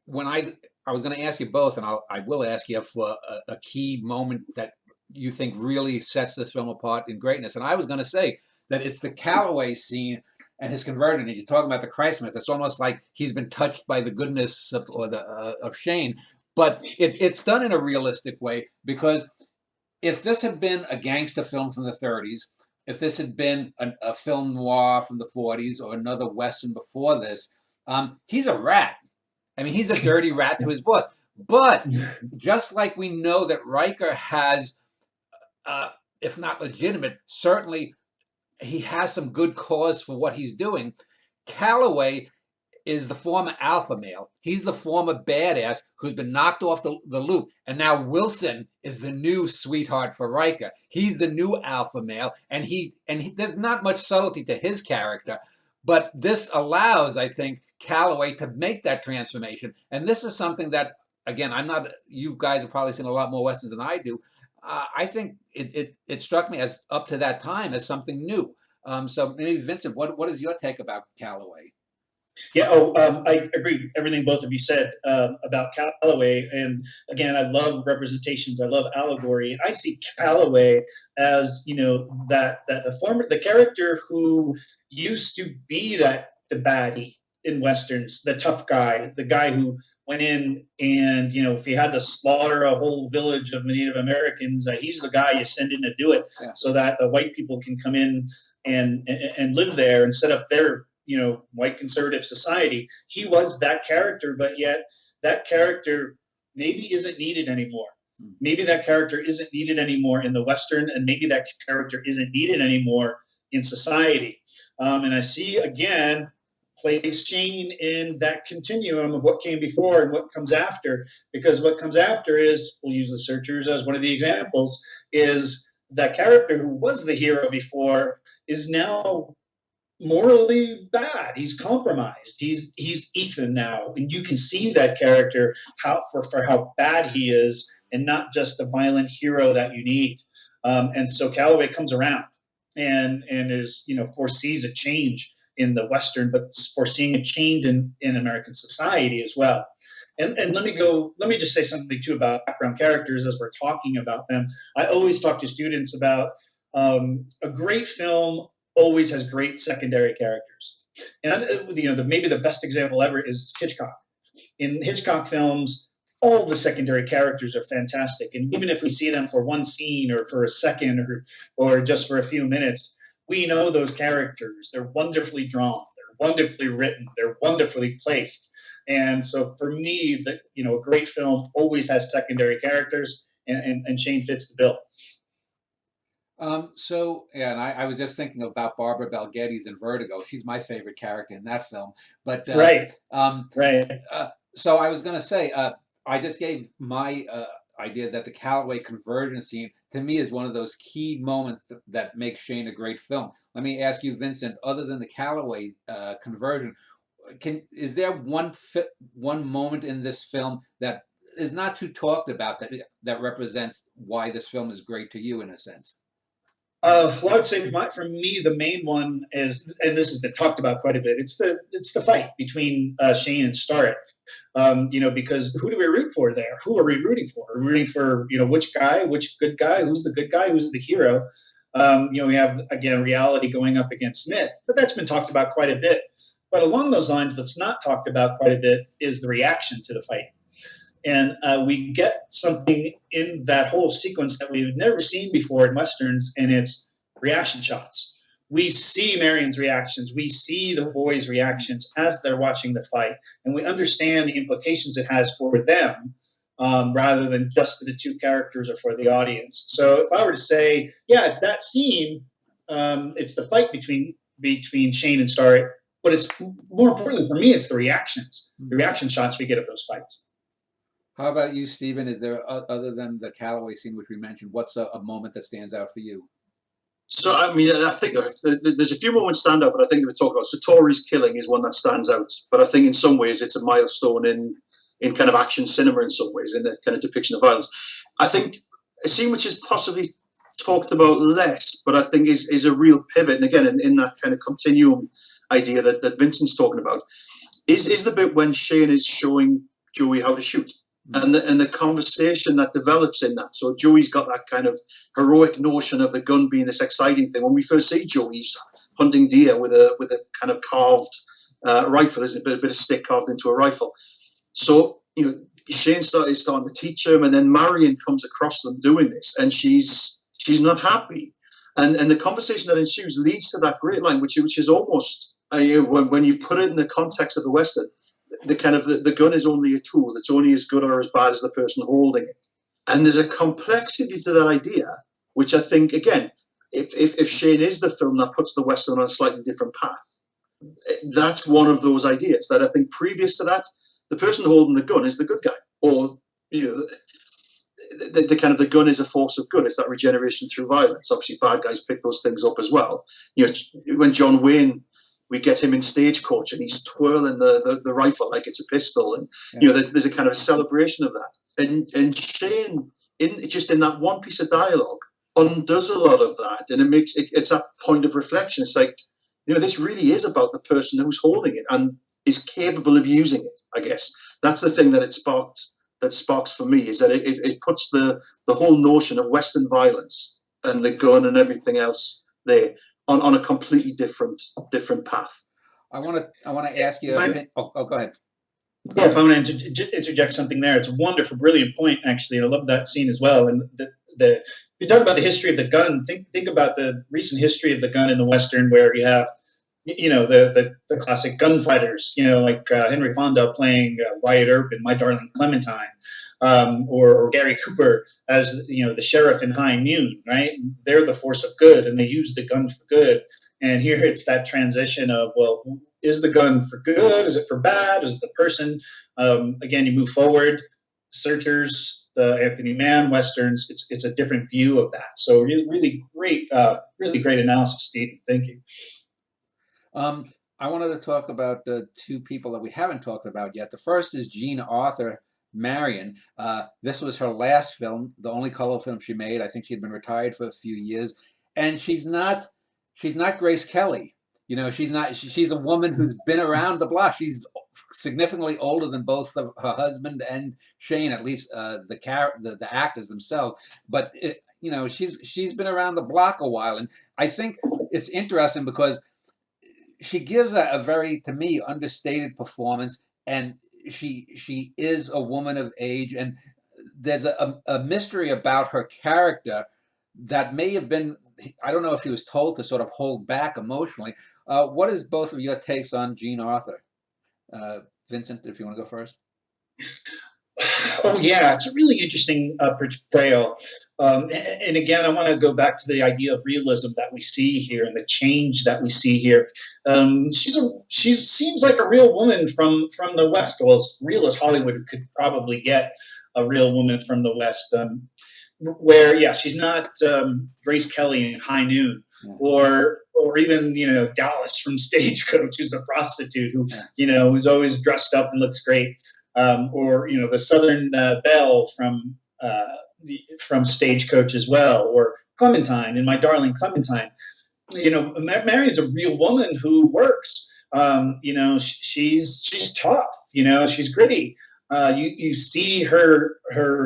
when I was going to ask you both, and I will ask you for a key moment that you think really sets this film apart in greatness. And I was going to say that it's the Calloway scene and his conversion. And you're talking about the Christ myth. It's almost like he's been touched by the goodness of Shane. But it's done in a realistic way, because if this had been a gangster film from the 30s, if this had been a film noir from the 40s or another Western before this, he's a rat. I mean, he's a dirty rat to his boss. But just like we know that Riker has, if not legitimate, certainly he has some good cause for what he's doing, Calloway is the former alpha male. He's the former badass who's been knocked off the loop. And now Wilson is the new sweetheart for Riker. He's the new alpha male. And there's not much subtlety to his character. But this allows, I think, Calloway to make that transformation. And this is something that, again, you guys have probably seen a lot more Westerns than I do. I think it struck me as, up to that time, as something new. So maybe Vincent, what is your take about Calloway? Yeah, I agree with everything both of you said about Calloway. And again, I love representations. I love allegory. And I see Calloway as, the character who used to be the baddie in Westerns, the tough guy, the guy who went in and, if he had to slaughter a whole village of Native Americans, he's the guy you send in to do it, so that the white people can come in and live there and set up their white conservative society. He was that character, but yet that character maybe isn't needed anymore. Maybe that character isn't needed anymore in the Western, and maybe that character isn't needed anymore in society. And I see, again, place Shane in that continuum of what came before and what comes after, because what comes after is, we'll use the Searchers as one of the examples, is that character who was the hero before is now morally bad. He's compromised. He's Ethan now, and you can see that character for how bad he is, and not just the violent hero that you need. And so Calloway comes around and is foresees a change in the Western, but foreseeing a change in American society as well. And let me just say something too about background characters as we're talking about them. I always talk to students about a great film always has great secondary characters. And maybe the best example ever is Hitchcock. In Hitchcock films, all the secondary characters are fantastic. And even if we see them for one scene or for a second or just for a few minutes, we know those characters. They're wonderfully drawn. They're wonderfully written. They're wonderfully placed. And so for me, a great film always has secondary characters, and Shane fits the bill. And I was just thinking about Barbara Bel Geddes in Vertigo. She's my favorite character in that film. But right. So I was going to say, I just gave my idea that the Calloway conversion scene, to me, is one of those key moments that makes Shane a great film. Let me ask you, Vincent, other than the Calloway conversion, is there one moment in this film that is not too talked about that represents why this film is great to you, in a sense? Well, I would say for me, the main one is, and this has been talked about quite a bit, it's the fight between Shane and Starrett. Because who do we root for there? Who are we rooting for? Are we rooting for, which good guy? Who's the good guy? Who's the hero? We have, again, reality going up against Smith, but that's been talked about quite a bit. But along those lines, what's not talked about quite a bit is the reaction to the fight. And we get something in that whole sequence that we've never seen before in Westerns, and it's reaction shots. We see Marion's reactions. We see the boys' reactions as they're watching the fight, and we understand the implications it has for them, rather than just for the two characters or for the audience. So if I were to say, yeah, it's that scene, it's the fight between Shane and Starrett, but it's more importantly for me, it's the reaction shots we get of those fights. How about you, Stephen? Is there, other than the Calloway scene, which we mentioned, what's a moment that stands out for you? So, I think there's a few moments stand out, but I think we talk about, so Tori's killing is one that stands out, but I think in some ways it's a milestone in kind of action cinema in some ways, in the kind of depiction of violence. I think a scene which is possibly talked about less, but I think is a real pivot, and again, in that kind of continuum idea that Vincent's talking about, is the bit when Shane is showing Joey how to shoot. And the conversation that develops in that. So Joey's got that kind of heroic notion of the gun being this exciting thing. When we first see Joey, he's hunting deer with a kind of carved rifle. There's a bit of stick carved into a rifle. So Shane is starting to teach him, and then Marion comes across them doing this, and she's not happy. And the conversation that ensues leads to that great line, which is almost when you put it in the context of the Western. The gun is only a tool. It's only as good or as bad as the person holding it. And there's a complexity to that idea, which I think, again, if Shane is the film that puts the Western on a slightly different path, that's one of those ideas that I think previous to that, the person holding the gun is the good guy, or you know, the kind of the gun is a force of good. It's that regeneration through violence. Obviously, bad guys pick those things up as well. You know, when John Wayne, we get him in Stagecoach and he's twirling the rifle like it's a pistol, and you know, there's a kind of a celebration of that. And Shane, in that one piece of dialogue, undoes a lot of that, and it's that point of reflection. It's like, you know, this really is about the person who's holding it and is capable of using it. I guess that's the thing that it sparks for me, is that it puts the whole notion of Western violence and the gun and everything else there on a completely different path. I want to ask you. Go ahead. Yeah, if I want to interject something there, it's a wonderful, brilliant point, actually. And I love that scene as well. And if you talk about the history of the gun, think about the recent history of the gun in the Western, where you have, you know, the classic gunfighters, you know, like Henry Fonda playing Wyatt Earp in My Darling Clementine, or Gary Cooper as, you know, the sheriff in High Noon, right? They're the force of good, and they use the gun for good. And here it's that transition of, well, is the gun for good? Is it for bad? Is it the person? Again, you move forward. Searchers, the Anthony Mann Westerns, it's a different view of that. So really great analysis, Steve. Thank you. I wanted to talk about the two people that we haven't talked about yet. The first is Jean Arthur Marion. This was her last film, the only color film she made. I think she'd been retired for a few years, and she's not Grace Kelly. You know, she's a woman who's been around the block. She's significantly older than both her husband and Shane, at least the actors themselves. But you know, she's been around the block a while, and I think it's interesting because she gives a very, to me, understated performance, and she is a woman of age, and there's a mystery about her character that may have been, I don't know if she was told to sort of hold back emotionally. What is both of your takes on Jean Arthur? Vincent, if you want to go first. Oh, yeah, it's a really interesting portrayal. And again, I want to go back to the idea of realism that we see here and the change that we see here. She seems like a real woman from the West, well, as real as Hollywood could probably get a real woman from the West. Where, yeah, she's not Grace Kelly in High Noon, or even, you know, Dallas from Stagecoach, who's a prostitute who, you know, who's always dressed up and looks great, or, you know, the Southern Belle from Stagecoach as well, or Clementine in My Darling Clementine. You know, Marion's a real woman who works. You know, she's tough. You know, she's gritty. You see her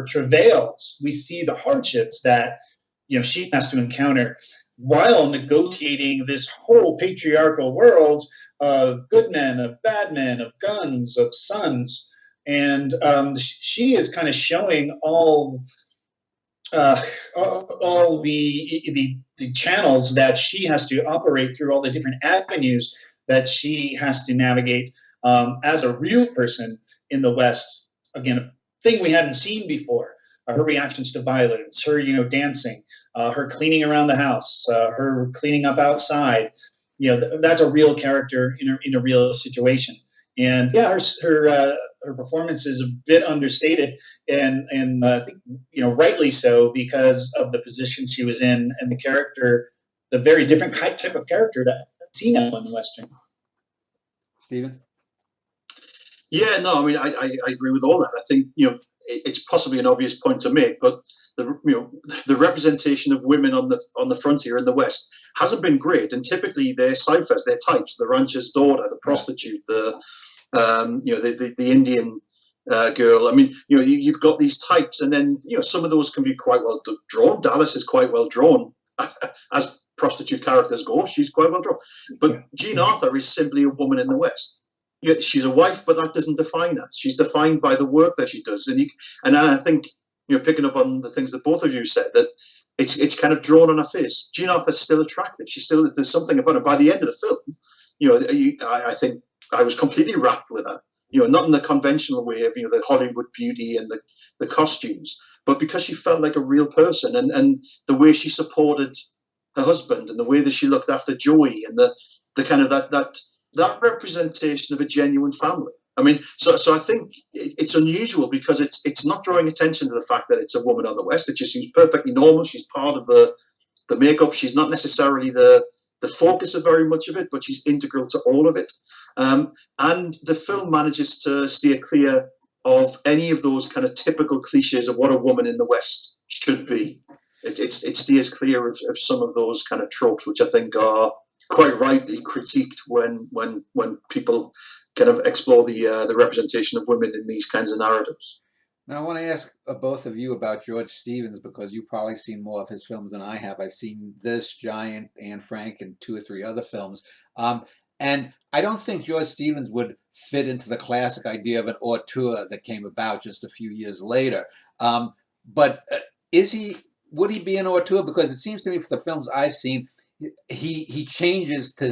travails. We see the hardships that, you know, she has to encounter while negotiating this whole patriarchal world of good men, of bad men, of guns, of sons, and she is kind of showing all the channels that she has to operate through, all the different avenues that she has to navigate as a real person in the West. Again, a thing we hadn't seen before. Her reactions to violence, her, you know, dancing, her cleaning around the house, her cleaning up outside. You know, that's a real character in a real situation. And yeah, her performance is a bit understated, and I think, you know, rightly so, because of the position she was in and the character, the very different type of character that I've seen now in the Western. Stephen? Yeah, no, I mean, I agree with all that. I think, you know, it's possibly an obvious point to make, but the representation of women on the frontier in the West hasn't been great, and typically they're ciphers, they're types: the rancher's daughter, the prostitute, the Indian girl. I mean, you know, you've got these types, and then, you know, some of those can be quite well drawn. Dallas is quite well drawn as prostitute characters go. She's quite well drawn, but Jean Arthur is simply a woman in the West. Yeah, she's a wife, but that doesn't define her. She's defined by the work that she does, and I think, you know, picking up on the things that both of you said, that it's kind of drawn on her face. Jean Arthur's still attractive. There's something about her. By the end of the film, you know, I think I was completely wrapped with her. You know, not in the conventional way of, you know, the Hollywood beauty and the costumes, but because she felt like a real person, and the way she supported her husband, and the way that she looked after Joey, and the kind of that that representation of a genuine family. I mean, so I think it's unusual because it's not drawing attention to the fact that it's a woman on the West. It just seems perfectly normal. She's part of the makeup. She's not necessarily the focus of very much of it, but she's integral to all of it. And the film manages to steer clear of any of those kind of typical cliches of what a woman in the West should be. It steers clear of some of those kind of tropes, which I think are quite rightly critiqued when people kind of explore the representation of women in these kinds of narratives. Now, I want to ask both of you about George Stevens, because you've probably seen more of his films than I have. I've seen this, Giant, Anne Frank, and 2 or 3 other films. And I don't think George Stevens would fit into the classic idea of an auteur that came about just a few years later. But would he be an auteur? Because it seems to me, for the films I've seen, he changes to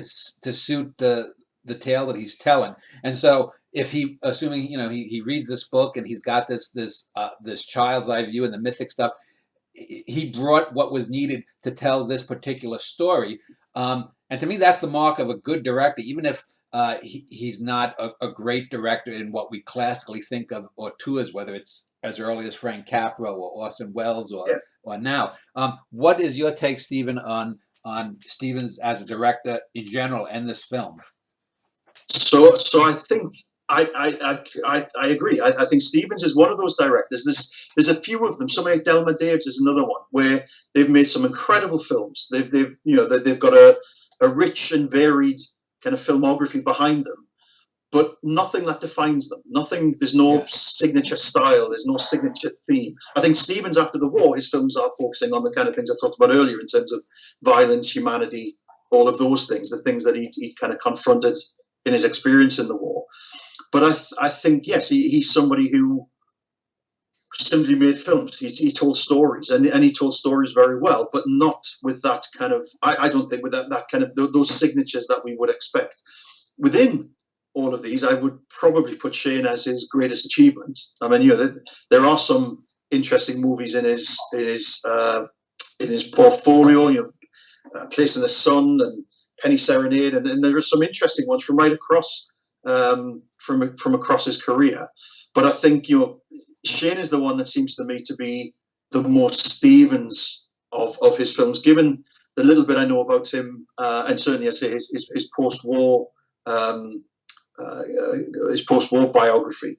suit the tale that he's telling. And so if assuming he reads this book and he's got this child's eye view and the mythic stuff, he brought what was needed to tell this particular story. And to me, that's the mark of a good director, even if he's not a great director in what we classically think of auteurs, whether it's as early as Frank Capra or Orson Welles or now. What is your take, Stephen, on Stevens as a director in general and this film? So I think I agree. I think Stevens is one of those directors. There's a few of them. Somebody like Delmer Daves is another one where they've made some incredible films. They've got a rich and varied kind of filmography behind them, but nothing that defines them. There's no signature style. There's no signature theme. I think Stevens, after the war, his films are focusing on the kind of things I talked about earlier in terms of violence, humanity, all of those things, the things that he kind of confronted in his experience in the war. But I think, yes, he's somebody who simply made films. He told stories, and he told stories very well, but not with that kind of, I don't think with that kind of, those signatures that we would expect. Within all of these, I would probably put Shane as his greatest achievement. I mean, there are some interesting movies in his portfolio, Place in the Sun and Penny Serenade, and there are some interesting ones from right across from across his career. But I think Shane is the one that seems to me to be the most Stevens of his films, given the little bit I know about him, and certainly I say his post-war biography.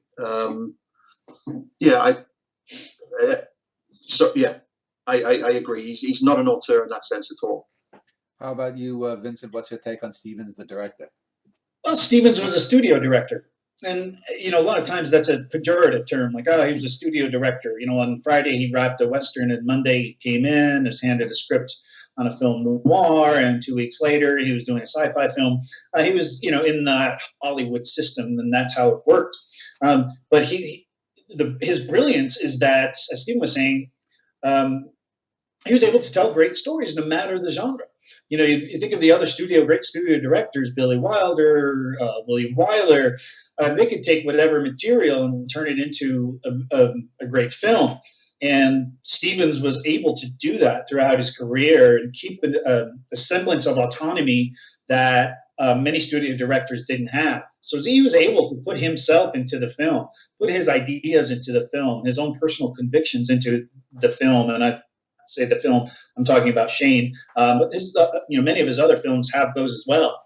I agree. He's not an auteur in that sense at all. How about you, Vincent? What's your take on Stevens, the director? Well, Stevens was a studio director. And, a lot of times that's a pejorative term, like, he was a studio director. On Friday he wrapped a Western, and Monday he came in, was handed a script on a film noir, and 2 weeks later he was doing a sci-fi film. He was, in that Hollywood system, and that's how it worked. But his brilliance is that, as Stephen was saying, he was able to tell great stories no matter the genre. You think of the other great studio directors, Billy Wilder, William Wyler. They could take whatever material and turn it into a great film. And Stevens was able to do that throughout his career and keep a semblance of autonomy that many studio directors didn't have. So he was able to put himself into the film, put his ideas into the film, his own personal convictions into the film. And I say the film, I'm talking about Shane, but many of his other films have those as well.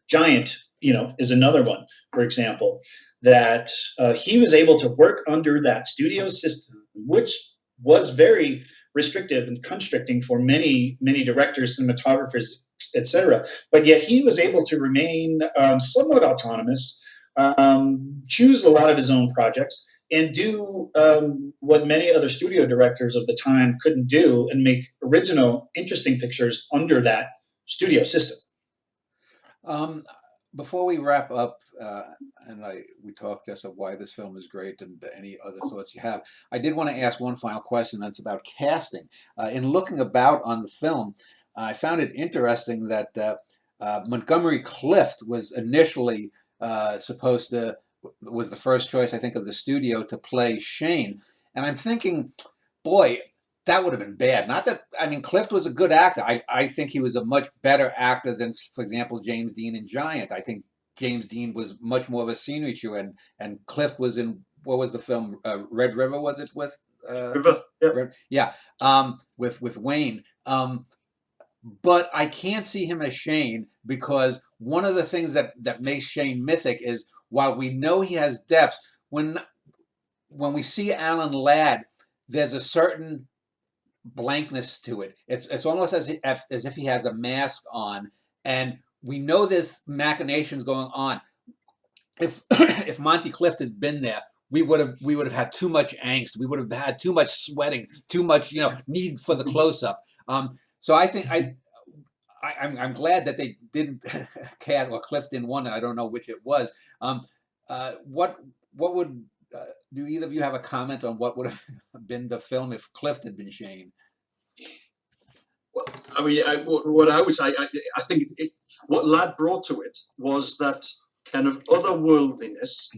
Giant, is another one, for example, that he was able to work under that studio system, which was very restrictive and constricting for many, many directors, cinematographers, etc. But yet he was able to remain somewhat autonomous, choose a lot of his own projects, and do what many other studio directors of the time couldn't do, and make original, interesting pictures under that studio system. Before we wrap up, and we talked just of why this film is great and any other thoughts you have, I did want to ask one final question. That's about casting. In looking about on the film, I found it interesting that Montgomery Clift was initially was the first choice, I think, of the studio to play Shane. And I'm thinking, boy, that would have been bad. Not that, I mean, Clift was a good actor. I think he was a much better actor than, for example, James Dean in Giant. I think James Dean was much more of a scenery chew, and Clift was in, what was the film? Red River, was it with? River, yeah. Yeah, with Wayne. But I can't see him as Shane, because one of the things that makes Shane mythic is, while we know he has depths, when we see Alan Ladd, there's a certain blankness to it. It's almost as if he has a mask on, and we know there's machinations going on. If if Monty Clift had been there, we would have had too much angst. We would have had too much sweating, too much need for the close up. So I think I'm glad that they didn't cast, or Clift didn't want it. I don't know which it was. What would do either of you have a comment on what would have been the film if Clift had been Shane? Well, I mean, what I would say, I think what Ladd brought to it was that kind of otherworldliness,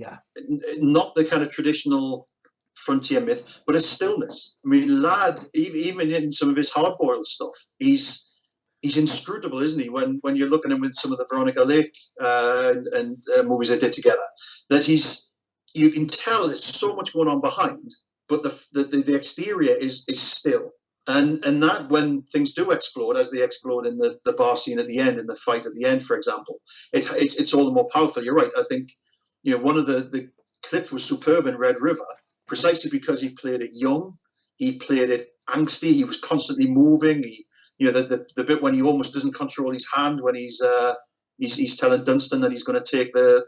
not the kind of traditional frontier myth, but a stillness. I mean, Ladd, even in some of his hard-boiled stuff, he's inscrutable, isn't he? When you're looking at him with some of the Veronica Lake and movies they did together, that you can tell there's so much going on behind, but the exterior is still. And that when things do explode, as they explode in the bar scene at the end, in the fight at the end, for example, it's all the more powerful. You're right. I think one of the Clift was superb in Red River, precisely because he played it young, he played it angsty, he was constantly moving. The bit when he almost doesn't control his hand when he's telling Dunstan that he's going to take the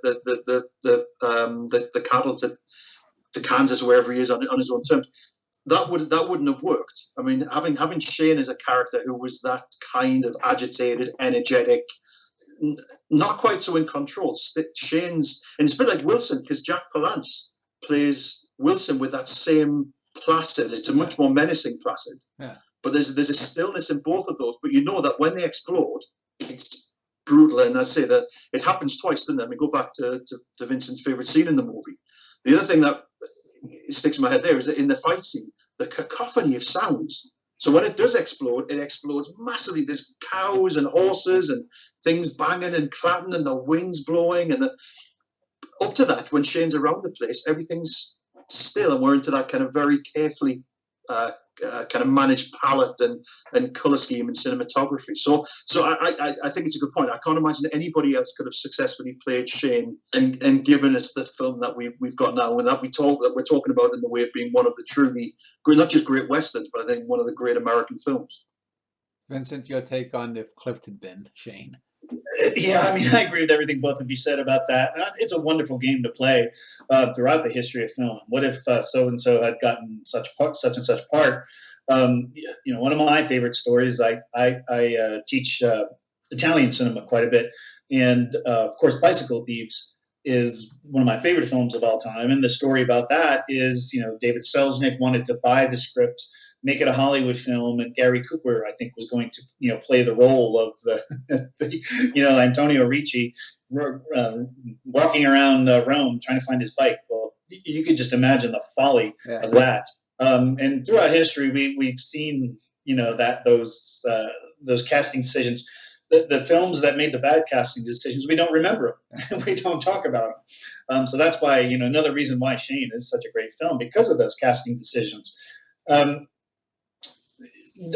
cattle to Kansas, wherever he is, on his own terms. That wouldn't have worked. I mean, having Shane as a character who was that kind of agitated, energetic, not quite so in control. Shane's, and it's a bit like Wilson, because Jack Palance plays Wilson with that same placid. It's a much more menacing placid. Yeah. But there's a stillness in both of those. But you know that when they explode, it's brutal. And I say that it happens twice, doesn't it? I mean, go back to Vincent's favorite scene in the movie. The other thing that sticks in my head there is that in the fight scene, the cacophony of sounds. So when it does explode, it explodes massively. There's cows and horses and things banging and clapping and the wind's blowing. And up to that, when Shane's around the place, everything's still, and we're into that kind of very carefully kind of managed palette and color scheme and cinematography. So I think it's a good point. I can't imagine anybody else could have successfully played Shane and given us the film that we've got now, and that we're talking about in the way of being one of the truly, not just great westerns, but I think one of the great American films. Vincent, your take on if Clift had been Shane? Yeah, I mean, I agree with everything both of you said about that. It's a wonderful game to play throughout the history of film. What if so-and-so had gotten such and such part? One of my favorite stories, I teach Italian cinema quite a bit. And, of course, Bicycle Thieves is one of my favorite films of all time. And the story about that is, David Selznick wanted to buy the script, make it a Hollywood film, and Gary Cooper, I think, was going to, play the role of Antonio Ricci walking around Rome trying to find his bike. Well, you could just imagine the folly of that. And throughout history, we've seen, that those casting decisions, the films that made the bad casting decisions, we don't remember them. We don't talk about them. So that's why, another reason why Shane is such a great film, because of those casting decisions.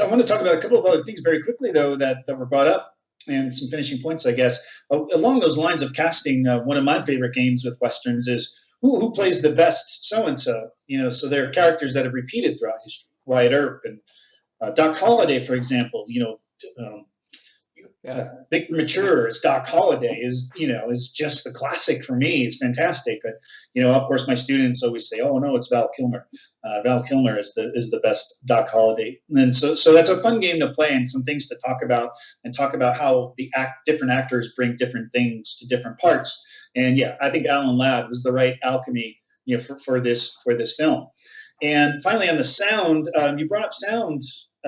I want to talk about a couple of other things very quickly, though, that were brought up, and some finishing points, I guess. Along those lines of casting, one of my favorite games with Westerns is who plays the best so-and-so. So there are characters that have repeated throughout history. Wyatt Earp and Doc Holliday, for example. Victor Mature as Doc Holliday is just the classic for me. It's fantastic. But of course, my students always say, "Oh no, it's Val Kilmer. Val Kilmer is the best Doc Holliday." And so that's a fun game to play, and some things to talk about, and talk about how different actors bring different things to different parts. And yeah, I think Alan Ladd was the right alchemy, for this film. And finally, on the sound, you brought up sound,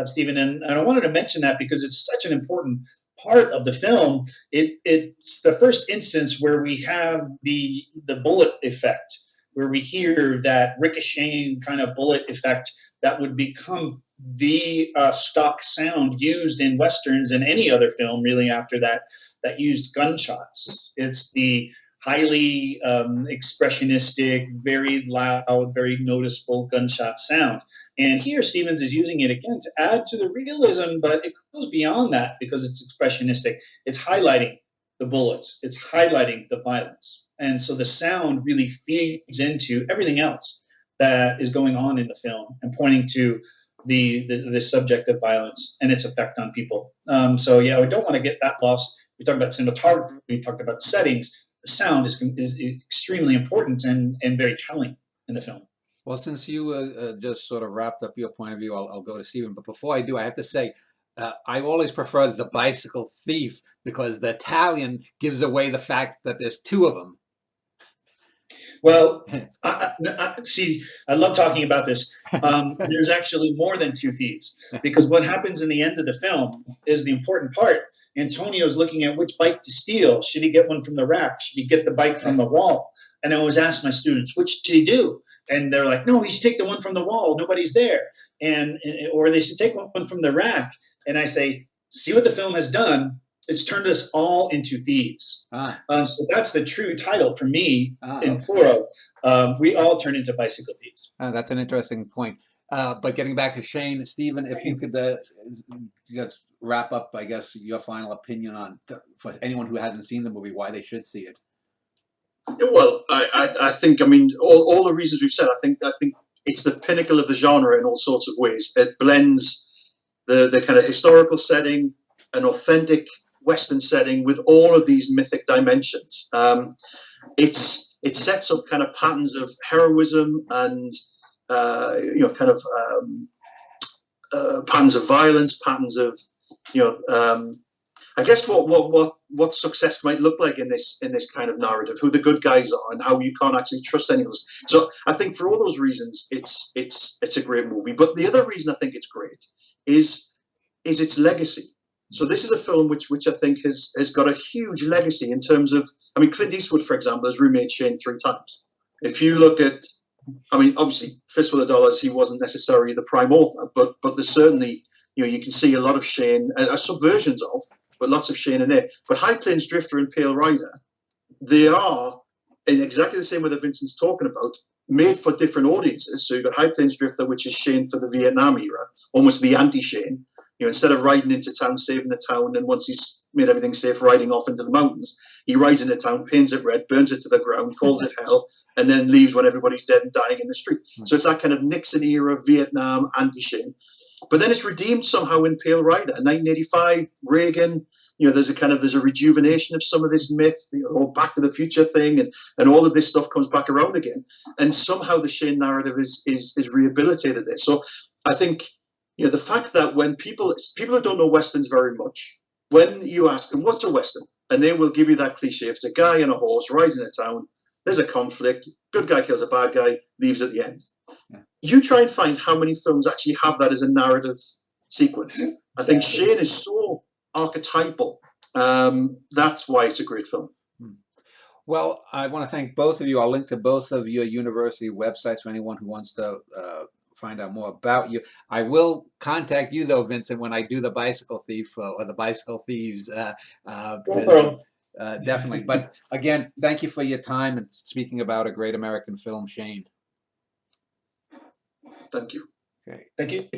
Stephen, and I wanted to mention that because it's such an important part of the film. It's the first instance where we have the bullet effect, where we hear that ricocheting kind of bullet effect that would become the stock sound used in westerns and any other film really after that used gunshots. It's the highly expressionistic, very loud, very noticeable gunshot sound. And here Stevens is using it again to add to the realism, but it goes beyond that because it's expressionistic. It's highlighting the bullets. It's highlighting the violence. And so the sound really feeds into everything else that is going on in the film and pointing to the subject of violence and its effect on people. So yeah, we don't want to get that lost. We talked about cinematography, we talked about the settings. The sound is extremely important and very telling in the film. Well, since you just sort of wrapped up your point of view, I'll go to Stephen. But before I do, I have to say, I always prefer the bicycle thief because the Italian gives away the fact that there's two of them. Well, see, I love talking about this. There's actually more than two thieves, because what happens in the end of the film is the important part. Antonio's looking at which bike to steal. Should he get one from the rack? Should he get the bike from the wall? And I always ask my students, which should he do? And they're like, no, he should take the one from the wall. Nobody's there. Or they should take one from the rack. And I say, see what the film has done? It's turned us all into thieves. So that's the true title for me in plural. We all turn into bicycle thieves. That's an interesting point. But getting back to Shane, Stephen, if you could just wrap up, I guess, your final opinion on, for anyone who hasn't seen the movie, why they should see it. Well, I think, I mean, all the reasons we've said, I think it's the pinnacle of the genre in all sorts of ways. It blends the kind of historical setting, an authentic Western setting with all of these mythic dimensions. It sets up kind of patterns of heroism and kind of patterns of violence, patterns of I guess what success might look like in this kind of narrative, who the good guys are, and how you can't actually trust any of those. So I think for all those reasons, it's a great movie. But the other reason I think it's great is its legacy. So this is a film which I think has got a huge legacy in terms of, I mean, Clint Eastwood, for example, has remade Shane 3 times. If you look at, I mean, obviously, Fistful of Dollars, he wasn't necessarily the prime author, but there's certainly, you can see a lot of Shane, subversions of, but lots of Shane in there. But High Plains Drifter and Pale Rider, they are, in exactly the same way that Vincent's talking about, made for different audiences. So you've got High Plains Drifter, which is Shane for the Vietnam era, almost the anti-Shane. Instead of riding into town, saving the town, and once he's made everything safe, riding off into the mountains, he rides into town, paints it red, burns it to the ground, calls it hell, and then leaves when everybody's dead and dying in the street. So it's that kind of Nixon era Vietnam anti-Shane. But then it's redeemed somehow in Pale Rider. 1985, Reagan, there's a rejuvenation of some of this myth, the whole Back to the Future thing, and all of this stuff comes back around again. And somehow the Shane narrative is rehabilitated there. So I think, the fact that when people who don't know Westerns very much, when you ask them, what's a Western? And they will give you that cliche. If it's a guy and a horse rides in a town, there's a conflict, good guy kills a bad guy, leaves at the end. Yeah. You try and find how many films actually have that as a narrative sequence. I think Shane is so archetypal. That's why it's a great film. Well, I want to thank both of you. I'll link to both of your university websites for anyone who wants to find out more about you. I will contact you though, Vincent, when I do the Bicycle Thief or the Bicycle Thieves. Definitely. But again, thank you for your time and speaking about a great American film, Shane. Thank you. Okay. Thank you.